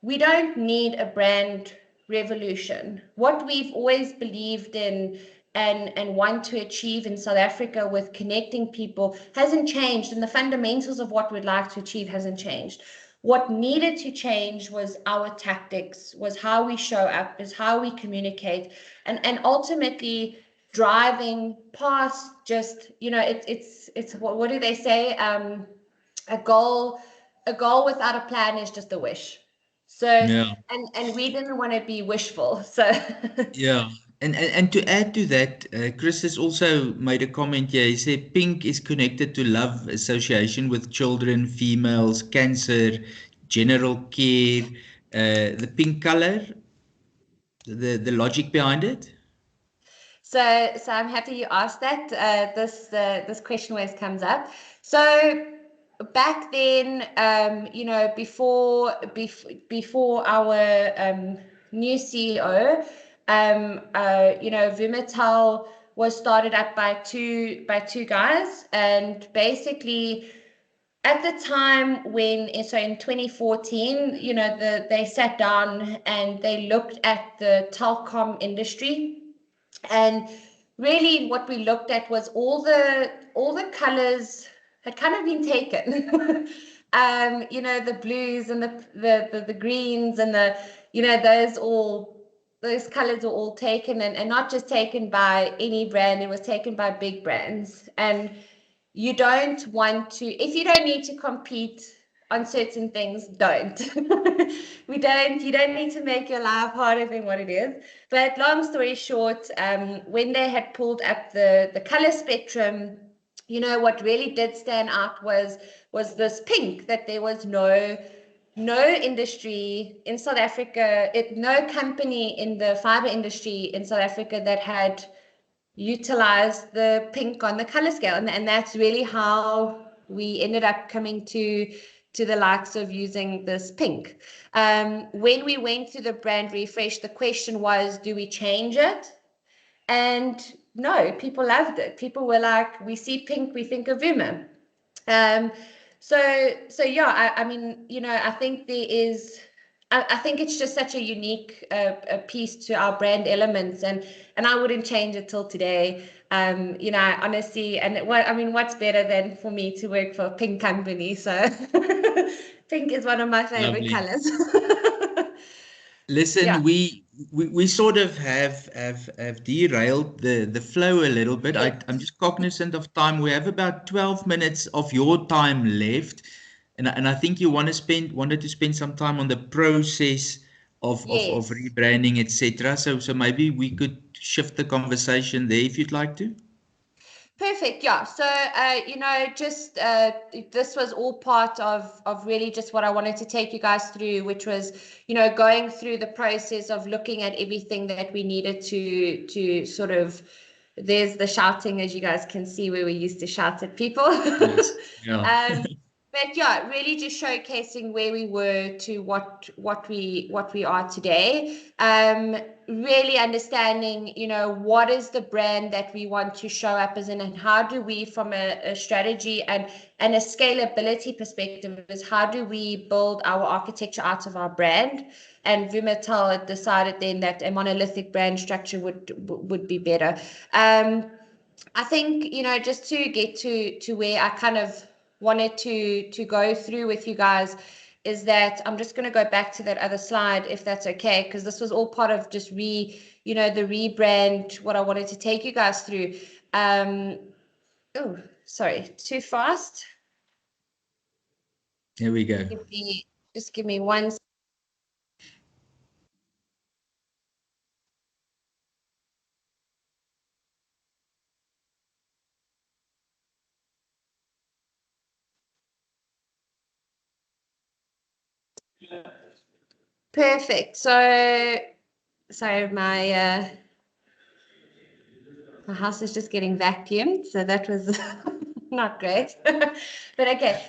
we don't need a brand revolution. What we've always believed in and want to achieve in South Africa with connecting people hasn't changed, and the fundamentals of what we'd like to achieve hasn't changed. What needed to change was our tactics, was how we show up, is how we communicate, and ultimately driving past just, it's what do they say? A goal without a plan is just a wish. So, Yeah. and we didn't want to be wishful. So Yeah. And to add to that, Chris has also made a comment here. He said pink is connected to love association with children, females, cancer, general care. The pink color, the logic behind it. So I'm happy you asked that. This question always comes up. So back then, before our new CEO, Vumatel was started up by two guys, and basically at the time so in 2014, they sat down and they looked at the telecom industry. And really what we looked at was all the colors had kind of been taken. The blues and the greens and those colors were all taken, and not just taken by any brand, it was taken by big brands. And you don't want to, if you don't need to compete on certain things, don't. You don't need to make your life harder than what it is. But long story short, when they had pulled up the color spectrum, what really did stand out was this pink, that there was no industry in South Africa, no company in the fiber industry in South Africa that had utilized the pink on the color scale, and that's really how we ended up coming to the likes of using this pink. When we went through the brand refresh, the question was, do we change it? And no, people loved it. People were like, we see pink, we think of Vuma. So yeah, I mean, I think there is, I think it's just such a unique piece to our brand elements, and I wouldn't change it till today. Honestly, and what's better than for me to work for a pink company? So pink is one of my favorite Lovely. colors. Listen, Yeah. we sort of have derailed the flow a little bit. Yes. I'm just cognizant of time. We have about 12 minutes of your time left, and I think you wanted to spend some time on the process of Yes. rebranding, etc. So maybe we could shift the conversation there if you'd like to. Perfect. Yeah. So, just this was all part of really just what I wanted to take you guys through, which was, going through the process of looking at everything that we needed to sort of. There's the shouting, as you guys can see, where we used to shout at people. Yes. Yeah. But yeah, really just showcasing where we were to what we are today. Really understanding, what is the brand that we want to show up as in, and how do we, from a strategy and a scalability perspective, is how do we build our architecture out of our brand. And Vumatel had decided then that a monolithic brand structure would be better. I think, just to get to where I kind of wanted to go through with you guys is that I'm just going to go back to that other slide, if that's okay, because this was all part of just the rebrand, what I wanted to take you guys through. Oh, sorry, too fast. Here we go. Just give me one. Perfect. So, sorry, my house is just getting vacuumed, so that was not great. But okay.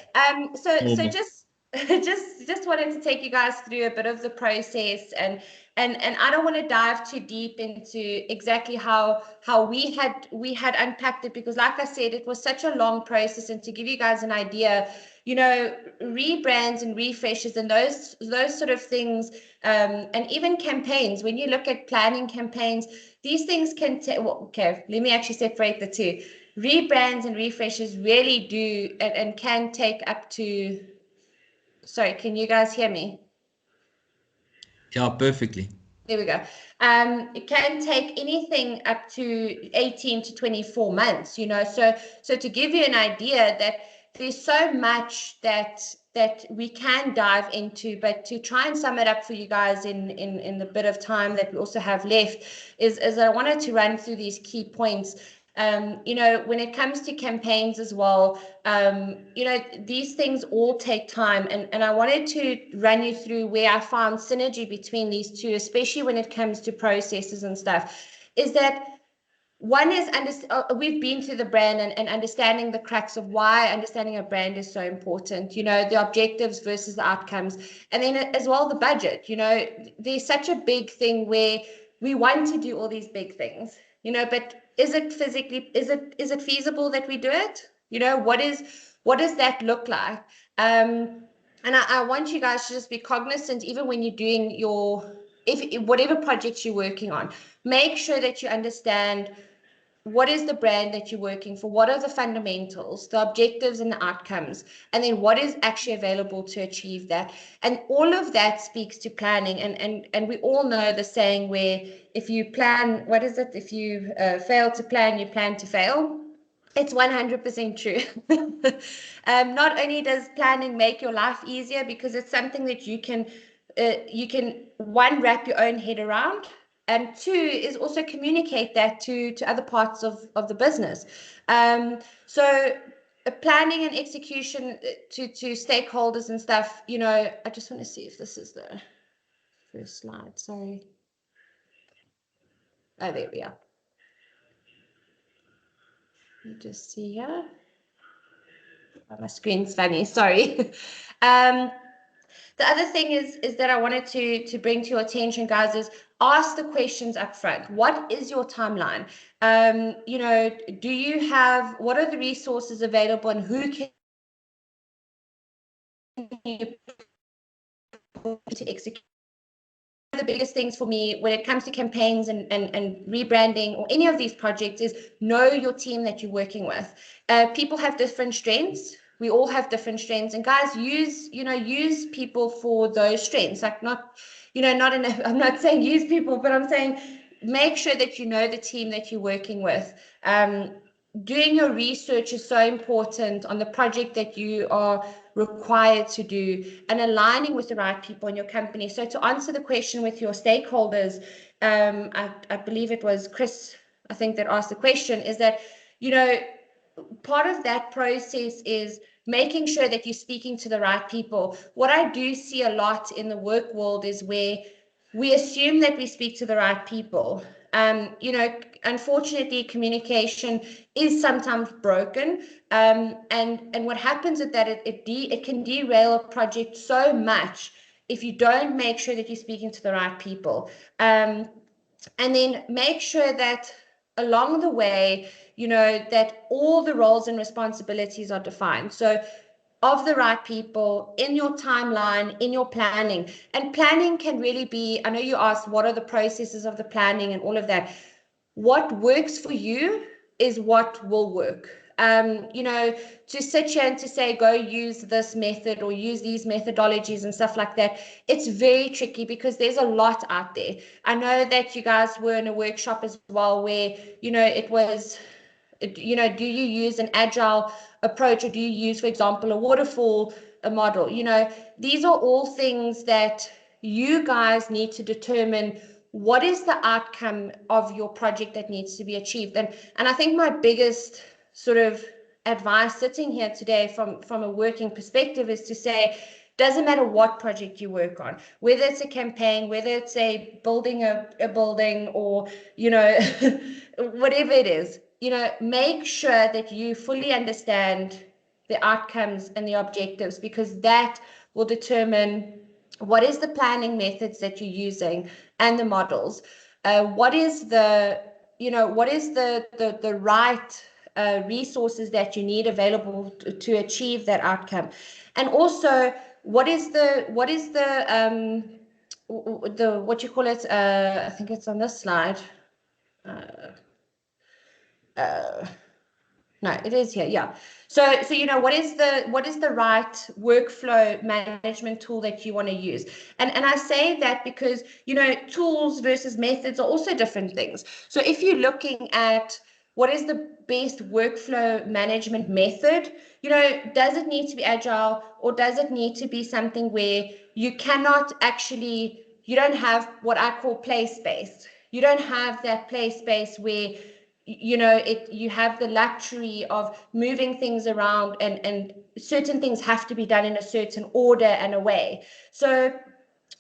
So just wanted to take you guys through a bit of the process, and I don't want to dive too deep into exactly how we had unpacked it, because like I said, it was such a long process. And to give you guys an idea, rebrands and refreshes and those sort of things, and even campaigns, when you look at planning campaigns, these things can take, okay, let me actually separate the two. Rebrands and refreshes really do and can take up to, sorry, can you guys hear me? Yeah, perfectly. There we go. It can take anything up to 18 to 24 months, so to give you an idea that there's so much that we can dive into, but to try and sum it up for you guys in the bit of time that we also have left is I wanted to run through these key points. When it comes to campaigns as well, these things all take time, and I wanted to run you through where I found synergy between these two, especially when it comes to processes and stuff, is that one is we've been through the brand and understanding the cracks of why understanding a brand is so important, the objectives versus the outcomes, and then as well the budget. There's such a big thing where we want to do all these big things, but is it feasible that we do it? What does that look like? And I want you guys to just be cognizant, even when you're doing whatever projects you're working on, make sure that you understand what is the brand that you're working for, what are the fundamentals, the objectives and the outcomes, and then what is actually available to achieve that. And all of that speaks to planning. And we all know the saying where if you plan, what is it? If you fail to plan, you plan to fail. It's 100% true. Not only does planning make your life easier, because it's something that you can one, wrap your own head around, and two, is also communicate that to other parts of the business. So planning and execution to stakeholders and stuff, I just want to see if this is the first slide. Sorry. Oh, there we are. Let me just see here. Oh, my screen's funny, sorry. The other thing is that I wanted to bring to your attention, guys, is ask the questions up front. What is your timeline? Do you have, what are the resources available, and who can you to execute? The biggest things for me when it comes to campaigns and rebranding or any of these projects is know your team that you're working with. People have different strengths. We all have different strengths, and guys, use people for those strengths. Like I'm not saying use people, but I'm saying make sure that you know the team that you're working with. doing your research is so important on the project that you are required to do, and aligning with the right people in your company. So to answer the question with your stakeholders, I believe it was Chris, I think, that asked the question, is that, part of that process is making sure that you're speaking to the right people. What I do see a lot in the work world is where we assume that we speak to the right people. Unfortunately, communication is sometimes broken, and what happens with that, it can derail a project so much if you don't make sure that you're speaking to the right people. And then make sure that along the way, that all the roles and responsibilities are defined. So of the right people in your timeline, in your planning. And planning can really be, I know you asked, what are the processes of the planning and all of that. What works for you is what will work. To sit here and to say, go use this method or use these methodologies and stuff like that, it's very tricky because there's a lot out there. I know that you guys were in a workshop as well where, it was, do you use an agile approach, or do you use, for example, a waterfall model? These are all things that you guys need to determine what is the outcome of your project that needs to be achieved. And I think my biggest sort of advice sitting here today from a working perspective is to say, doesn't matter what project you work on, whether it's a campaign, whether it's building a building, or whatever it is, make sure that you fully understand the outcomes and the objectives, because that will determine what is the planning methods that you're using and the models. What is the right resources that you need available to achieve that outcome, and also what is the what you call it? I think it's on this slide. No, it is here. Yeah. So what is the right workflow management tool that you want to use? And I say that because, tools versus methods are also different things. So if you're looking at what is the best workflow management method, does it need to be agile, or does it need to be something where you don't have what I call play space. You don't have that play space where you have the luxury of moving things around, and certain things have to be done in a certain order and a way. So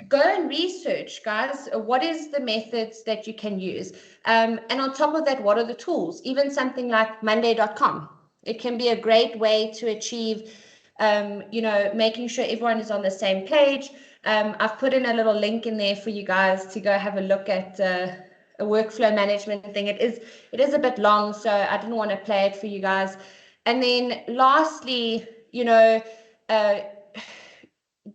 go and research, guys, what is the methods that you can use, and on top of that, what are the tools? Even something like monday.com, it can be a great way to achieve making sure everyone is on the same page. I've put in a little link in there for you guys to go have a look at a workflow management thing. It is a bit long, so I didn't want to play it for you guys. And then lastly,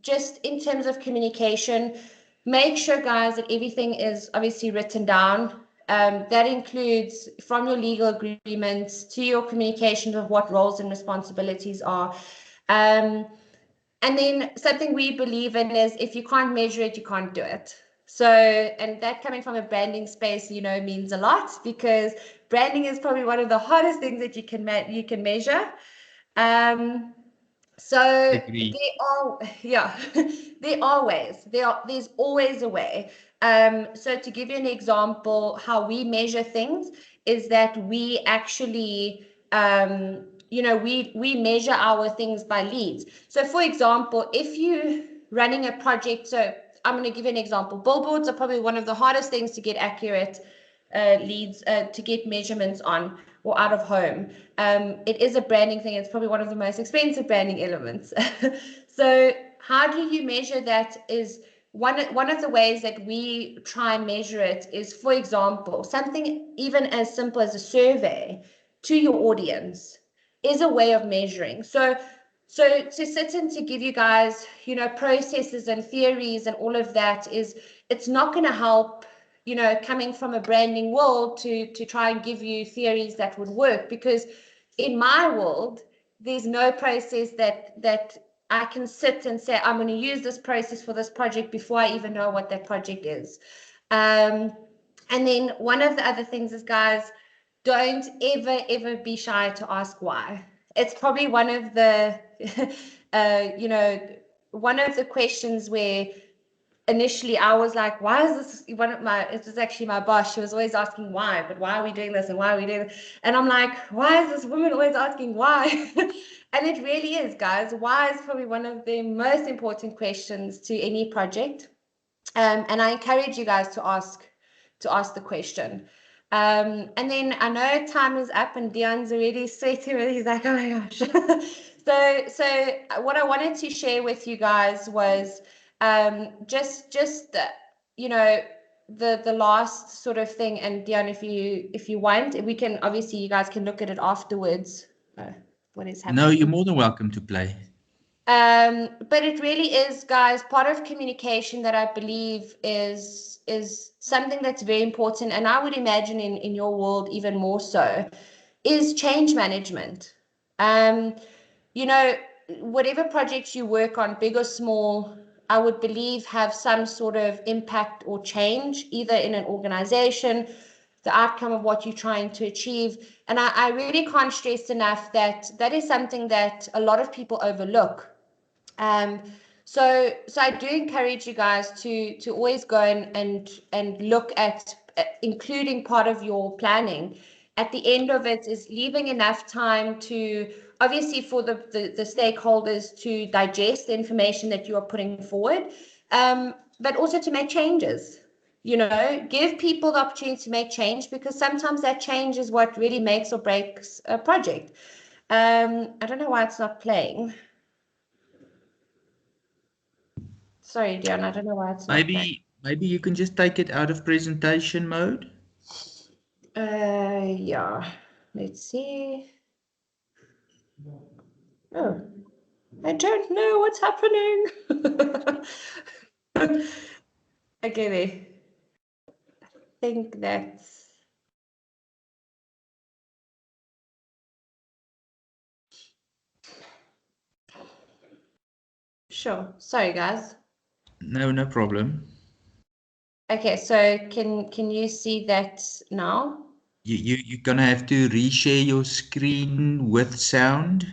just in terms of communication, make sure, guys, that everything is obviously written down. That includes from your legal agreements to your communications of what roles and responsibilities are. And then something we believe in is, if you can't measure it, you can't do it. So, and that coming from a branding space, means a lot, because branding is probably one of the hardest things that you can measure. So Agree. there are ways. There's always a way. So to give you an example, how we measure things is that we actually, we measure our things by leads. So for example, if you're running a project, so I'm going to give you an example. Billboards are probably one of the hardest things to get accurate leads, to get measurements on, or out of home. It is a branding thing. It's probably one of the most expensive branding elements. So how do you measure that? Is one of the ways that we try and measure it is, for example, something even as simple as a survey to your audience is a way of measuring. So to sit and to give you guys, processes and theories and all of that, it's not going to help, coming from a branding world, to try and give you theories that would work, because in my world, there's no process that I can sit and say, I'm going to use this process for this project before I even know what that project is. And then one of the other things is, guys, don't ever be shy to ask why. It's probably one of the, one of the questions where initially I was like, why is this it was actually my boss. She was always asking why, but why are we doing this and why are we doing this? And I'm like, why is this woman always asking why? And it really is, guys. Why is probably one of the most important questions to any project. And I encourage you guys to ask the question. And then I know time is up and Dion's already sweating. He's like, oh my gosh. So what I wanted to share with you guys was just the last sort of thing. And Dion, if you want, we can, obviously you guys can look at it afterwards. What is happening? No, you're more than welcome to play. But it really is, guys, part of communication that I believe is something that's very important, and I would imagine in your world even more so, is change management. Whatever projects you work on, big or small, I would believe have some sort of impact or change, either in an organization, the outcome of what you're trying to achieve. And I really can't stress enough that is something that a lot of people overlook. So I do encourage you guys to always go and look at including part of your planning. At the end of it is leaving enough time to, obviously, for the stakeholders to digest the information that you are putting forward, but also to make changes. Give people the opportunity to make change, because sometimes that change is what really makes or breaks a project. I don't know why it's not playing. Sorry, Dion, I don't know why it's not playing. Maybe you can just take it out of presentation mode. Yeah. Let's see. Oh, I don't know what's happening. Okay, there. I think that's... Sure. Sorry, guys. No problem. Okay, so can you see that now? You're gonna have to reshare your screen with sound.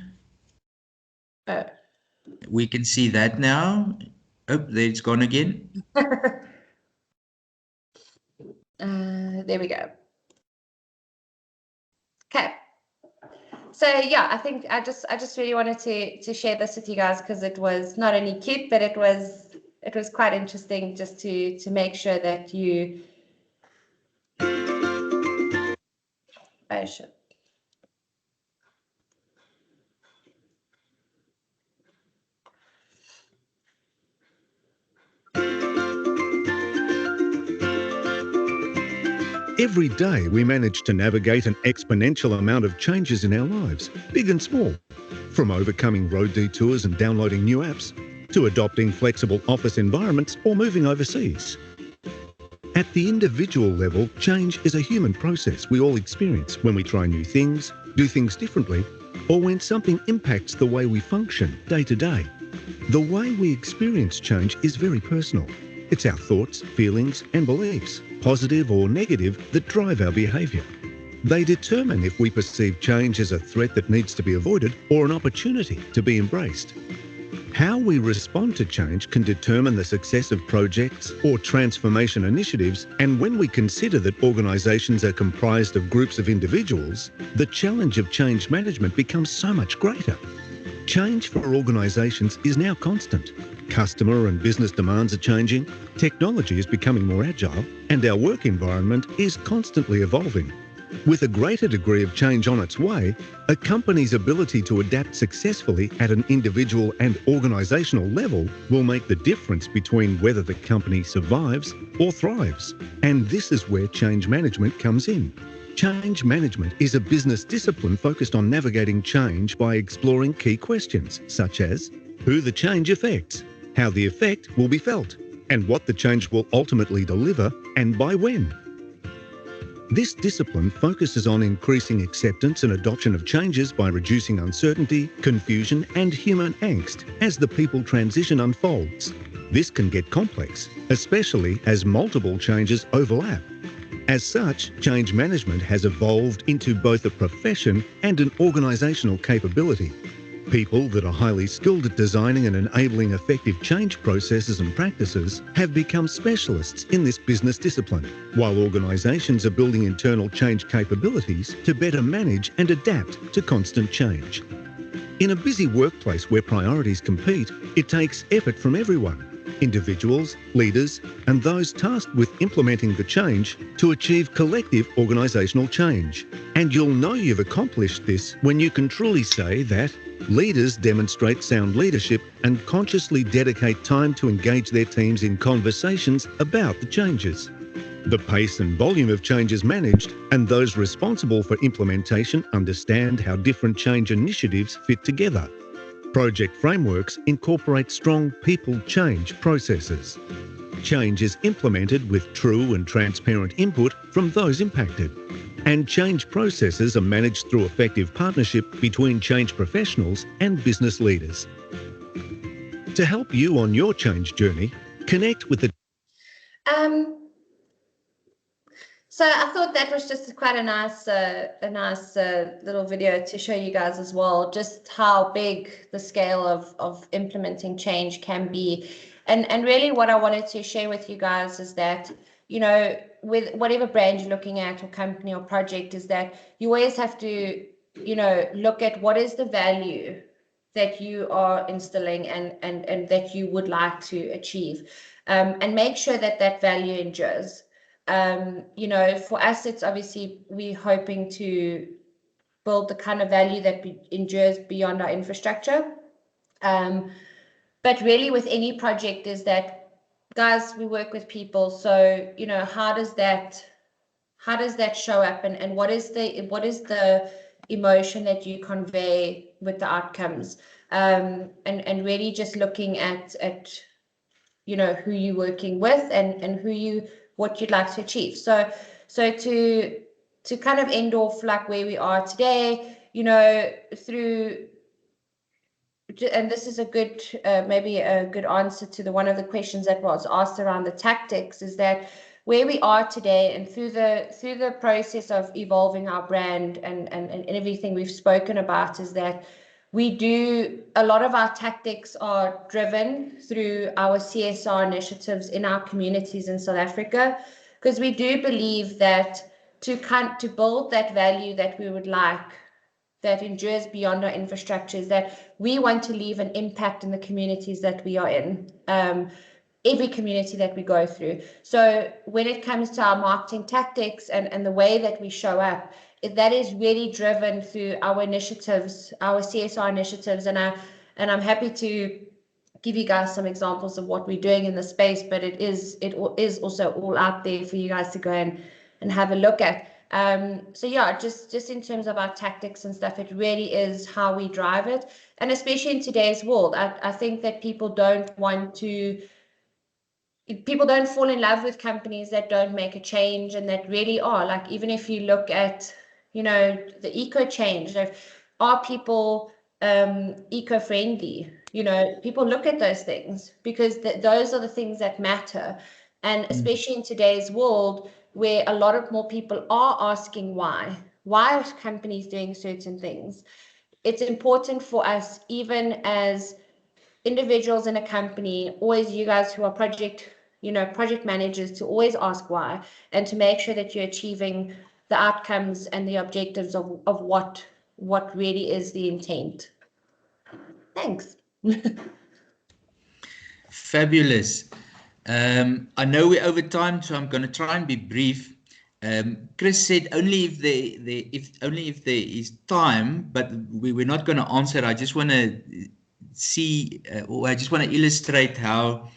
Oh. We can see that now. Oh, there it's gone again. There we go. Okay. So yeah, I think I just really wanted to share this with you guys, because it was not only cute, but it was quite interesting, just to make sure that you... Oh, shit. Every day we manage to navigate an exponential amount of changes in our lives, big and small. From overcoming road detours and downloading new apps, to adopting flexible office environments or moving overseas. At the individual level, change is a human process we all experience when we try new things, do things differently, or when something impacts the way we function day to day. The way we experience change is very personal. It's our thoughts, feelings, and beliefs, positive or negative, that drive our behaviour. They determine if we perceive change as a threat that needs to be avoided or an opportunity to be embraced. How we respond to change can determine the success of projects or transformation initiatives, and when we consider that organisations are comprised of groups of individuals, the challenge of change management becomes so much greater. Change for organisations is now constant. Customer and business demands are changing, technology is becoming more agile, and our work environment is constantly evolving. With a greater degree of change on its way, a company's ability to adapt successfully at an individual and organisational level will make the difference between whether the company survives or thrives. And this is where change management comes in. Change management is a business discipline focused on navigating change by exploring key questions, such as who the change affects, how the effect will be felt, and what the change will ultimately deliver, and by when. This discipline focuses on increasing acceptance and adoption of changes by reducing uncertainty, confusion, and human angst as the people transition unfolds. This can get complex, especially as multiple changes overlap. As such, change management has evolved into both a profession and an organisational capability. People that are highly skilled at designing and enabling effective change processes and practices have become specialists in this business discipline, while organisations are building internal change capabilities to better manage and adapt to constant change. In a busy workplace where priorities compete, it takes effort from everyone, individuals, leaders, and those tasked with implementing the change to achieve collective organisational change. And you'll know you've accomplished this when you can truly say that leaders demonstrate sound leadership and consciously dedicate time to engage their teams in conversations about the changes. The pace and volume of changes managed, and those responsible for implementation understand how different change initiatives fit together. Project frameworks incorporate strong people change processes. Change is implemented with true and transparent input from those impacted. And change processes are managed through effective partnership between change professionals and business leaders. To help you on your change journey, connect with the... So I thought that was just quite a nice little video to show you guys as well, just how big the scale of implementing change can be. And really what I wanted to share with you guys is that, you know, with whatever brand you're looking at or company or project, is that you always have to, you know, look at what is the value that you are instilling and that you would like to achieve, and make sure that that value endures. You know, for us, it's obviously we're hoping to build the kind of value that endures beyond our infrastructure. But really with any project is that, guys, we work with people. So, you know, how does that show up, and what is the emotion that you convey with the outcomes, and really just looking at you know, who you're working with and what you'd like to achieve. So to kind of end off like where we are today, you know, and this is a good maybe a good answer to one of the questions that was asked around the tactics, is that where we are today and through the process of evolving our brand and everything we've spoken about, is that a lot of our tactics are driven through our CSR initiatives in our communities in South Africa, because we do believe that to build that value that we would like, that endures beyond our infrastructure, is that we want to leave an impact in the communities that we are in, every community that we go through. So when it comes to our marketing tactics and the way that we show up, that is really driven through our initiatives, our CSR initiatives, and I'm happy to give you guys some examples of what we're doing in the space, but it is also all out there for you guys to go and have a look at. So yeah, just in terms of our tactics and stuff, it really is how we drive it. And especially in today's world, I think that people don't fall in love with companies that don't make a change and that really are, like, even if you look at, you know, the eco change, are people eco-friendly? You know, people look at those things because those are the things that matter. And especially in today's world, where a lot of more people are asking why are companies doing certain things, it's important for us, even as individuals in a company, always you guys who are project managers, to always ask why and to make sure that you're achieving the outcomes and the objectives of what really is the intent. Thanks. Fabulous. I know we're over time, so I'm going to try and be brief. Chris said only if there is time, but we're not going to answer. I just want to see, or I just want to illustrate how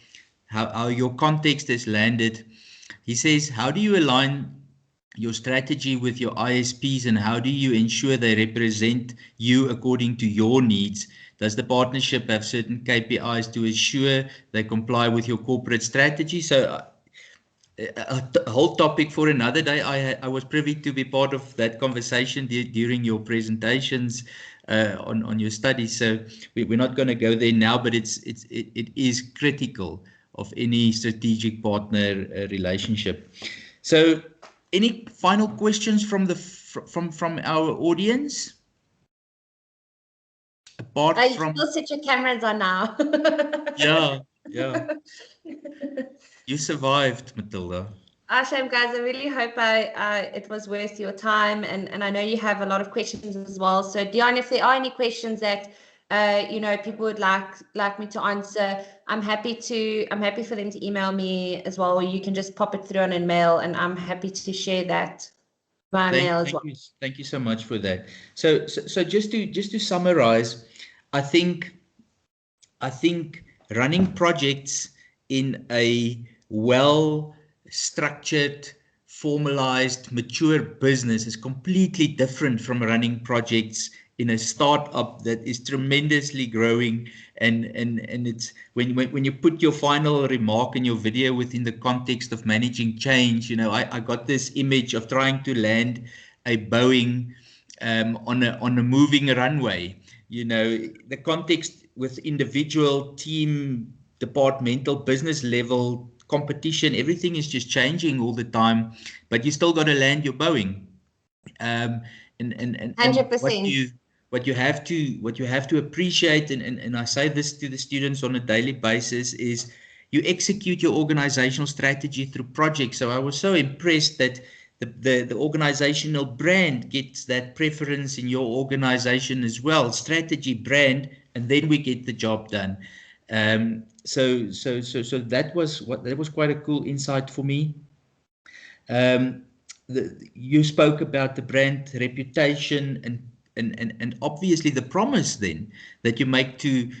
your context has landed. He says, how do you align your strategy with your ISPs, and how do you ensure they represent you according to your needs? Does the partnership have certain KPIs to ensure they comply with your corporate strategy? So a whole topic for another day. I was privy to be part of that conversation during your presentations on your studies. So we're not going to go there now, but it is critical of any strategic partner relationship. So Any final questions from the from our audience? Apart You from still set your cameras on now. yeah, you survived, Mathilda. Awesome, guys. I really hope it was worth your time, and I know you have a lot of questions as well. So, Dion, if there are any questions that people would like me to answer, I'm happy for them to email me as well, or you can just pop it through on an mail, and I'm happy to share that via mail as well. Thank you so much for that. So just to summarize, I think running projects in a well-structured, formalized, mature business is completely different from running projects in a startup that is tremendously growing, and it's when you put your final remark in your video within the context of managing change. I got this image of trying to land a Boeing on a moving runway. The context with individual, team, departmental, business level competition, everything is just changing all the time, but you still got to land your Boeing. And 100%. what you have to appreciate, and I say this to the students on a daily basis, is you execute your organizational strategy through projects. So I was so impressed that the organizational brand gets that preference in your organization as well. Strategy, brand, and then we get the job done. So that was quite a cool insight for me. You spoke about the brand reputation and obviously the promise then that you make to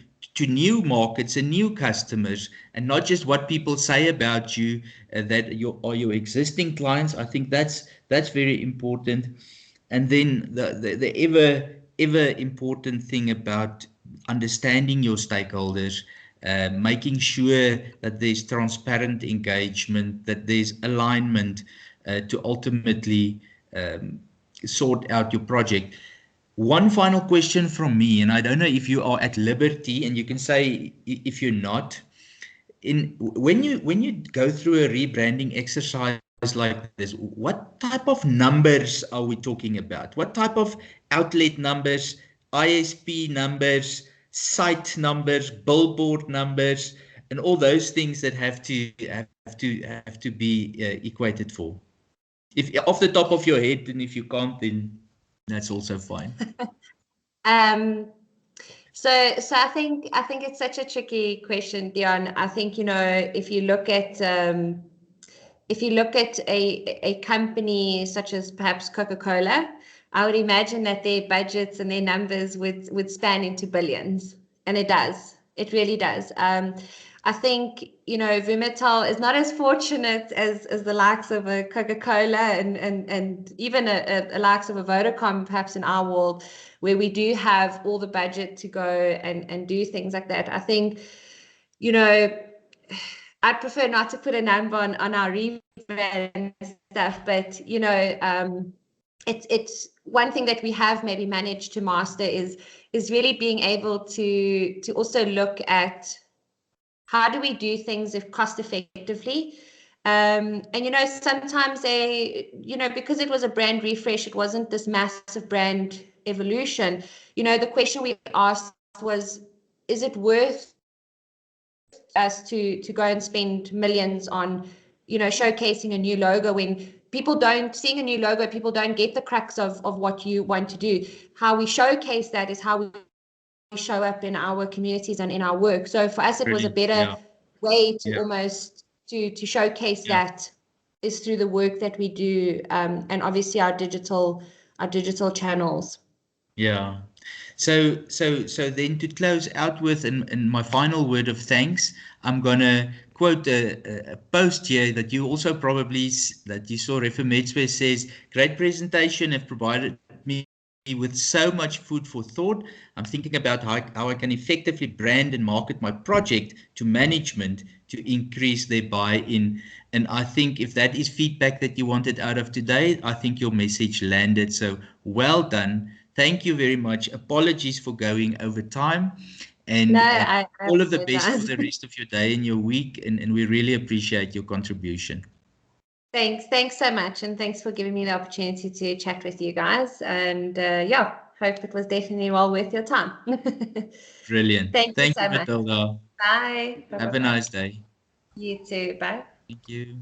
new markets and new customers, and not just what people say about you, that your existing clients. I think that's very important. And then the ever important thing about understanding your stakeholders, making sure that there's transparent engagement, that there's alignment, to ultimately sort out your project. One final question from me, and I don't know if you are at liberty, and you can say if you're not. When you go through a rebranding exercise like this, what type of numbers are we talking about? What type of outlet numbers, ISP numbers, site numbers, billboard numbers, and all those things that have to be equated for? If off the top of your head, and if you can't, then that's also fine. So I think it's such a tricky question, Dion. I think if you look at a company such as perhaps Coca-Cola, I would imagine that their budgets and their numbers would span into billions, and it does. It really does. I think Vumatel is not as fortunate as the likes of a Coca-Cola and even a likes of a Vodacom, perhaps in our world, where we do have all the budget to go and do things like that. I think I'd prefer not to put a number on our rebrand stuff, but it's one thing that we have maybe managed to master is really being able to also look at how do we do things if cost effectively. And sometimes because it was a brand refresh, it wasn't this massive brand evolution. The question we asked was, is it worth us to go and spend millions on showcasing a new logo when seeing a new logo, people don't get the crux of what you want to do. How we showcase that is how we show up in our communities and in our work. So for us, it was a better way to almost to showcase that is through the work that we do, and obviously our digital channels. Yeah. So then to close out with, and my final word of thanks, I'm gonna quote a post here that you also probably that you saw. Refemetswe says, "Great presentation, have provided me with so much food for thought. I'm thinking about how I can effectively brand and market my project to management to increase their buy-in." And I think if that is feedback that you wanted out of today, I think your message landed. So well done. Thank you very much. Apologies for going over time. And all of the best for the rest of your day and your week. And we really appreciate your contribution. Thanks so much, and thanks for giving me the opportunity to chat with you guys. And yeah, hope it was definitely well worth your time. Brilliant. Thank you Thank so you, much. Mathilda. Bye. Have a nice day. You too. Bye. Thank you.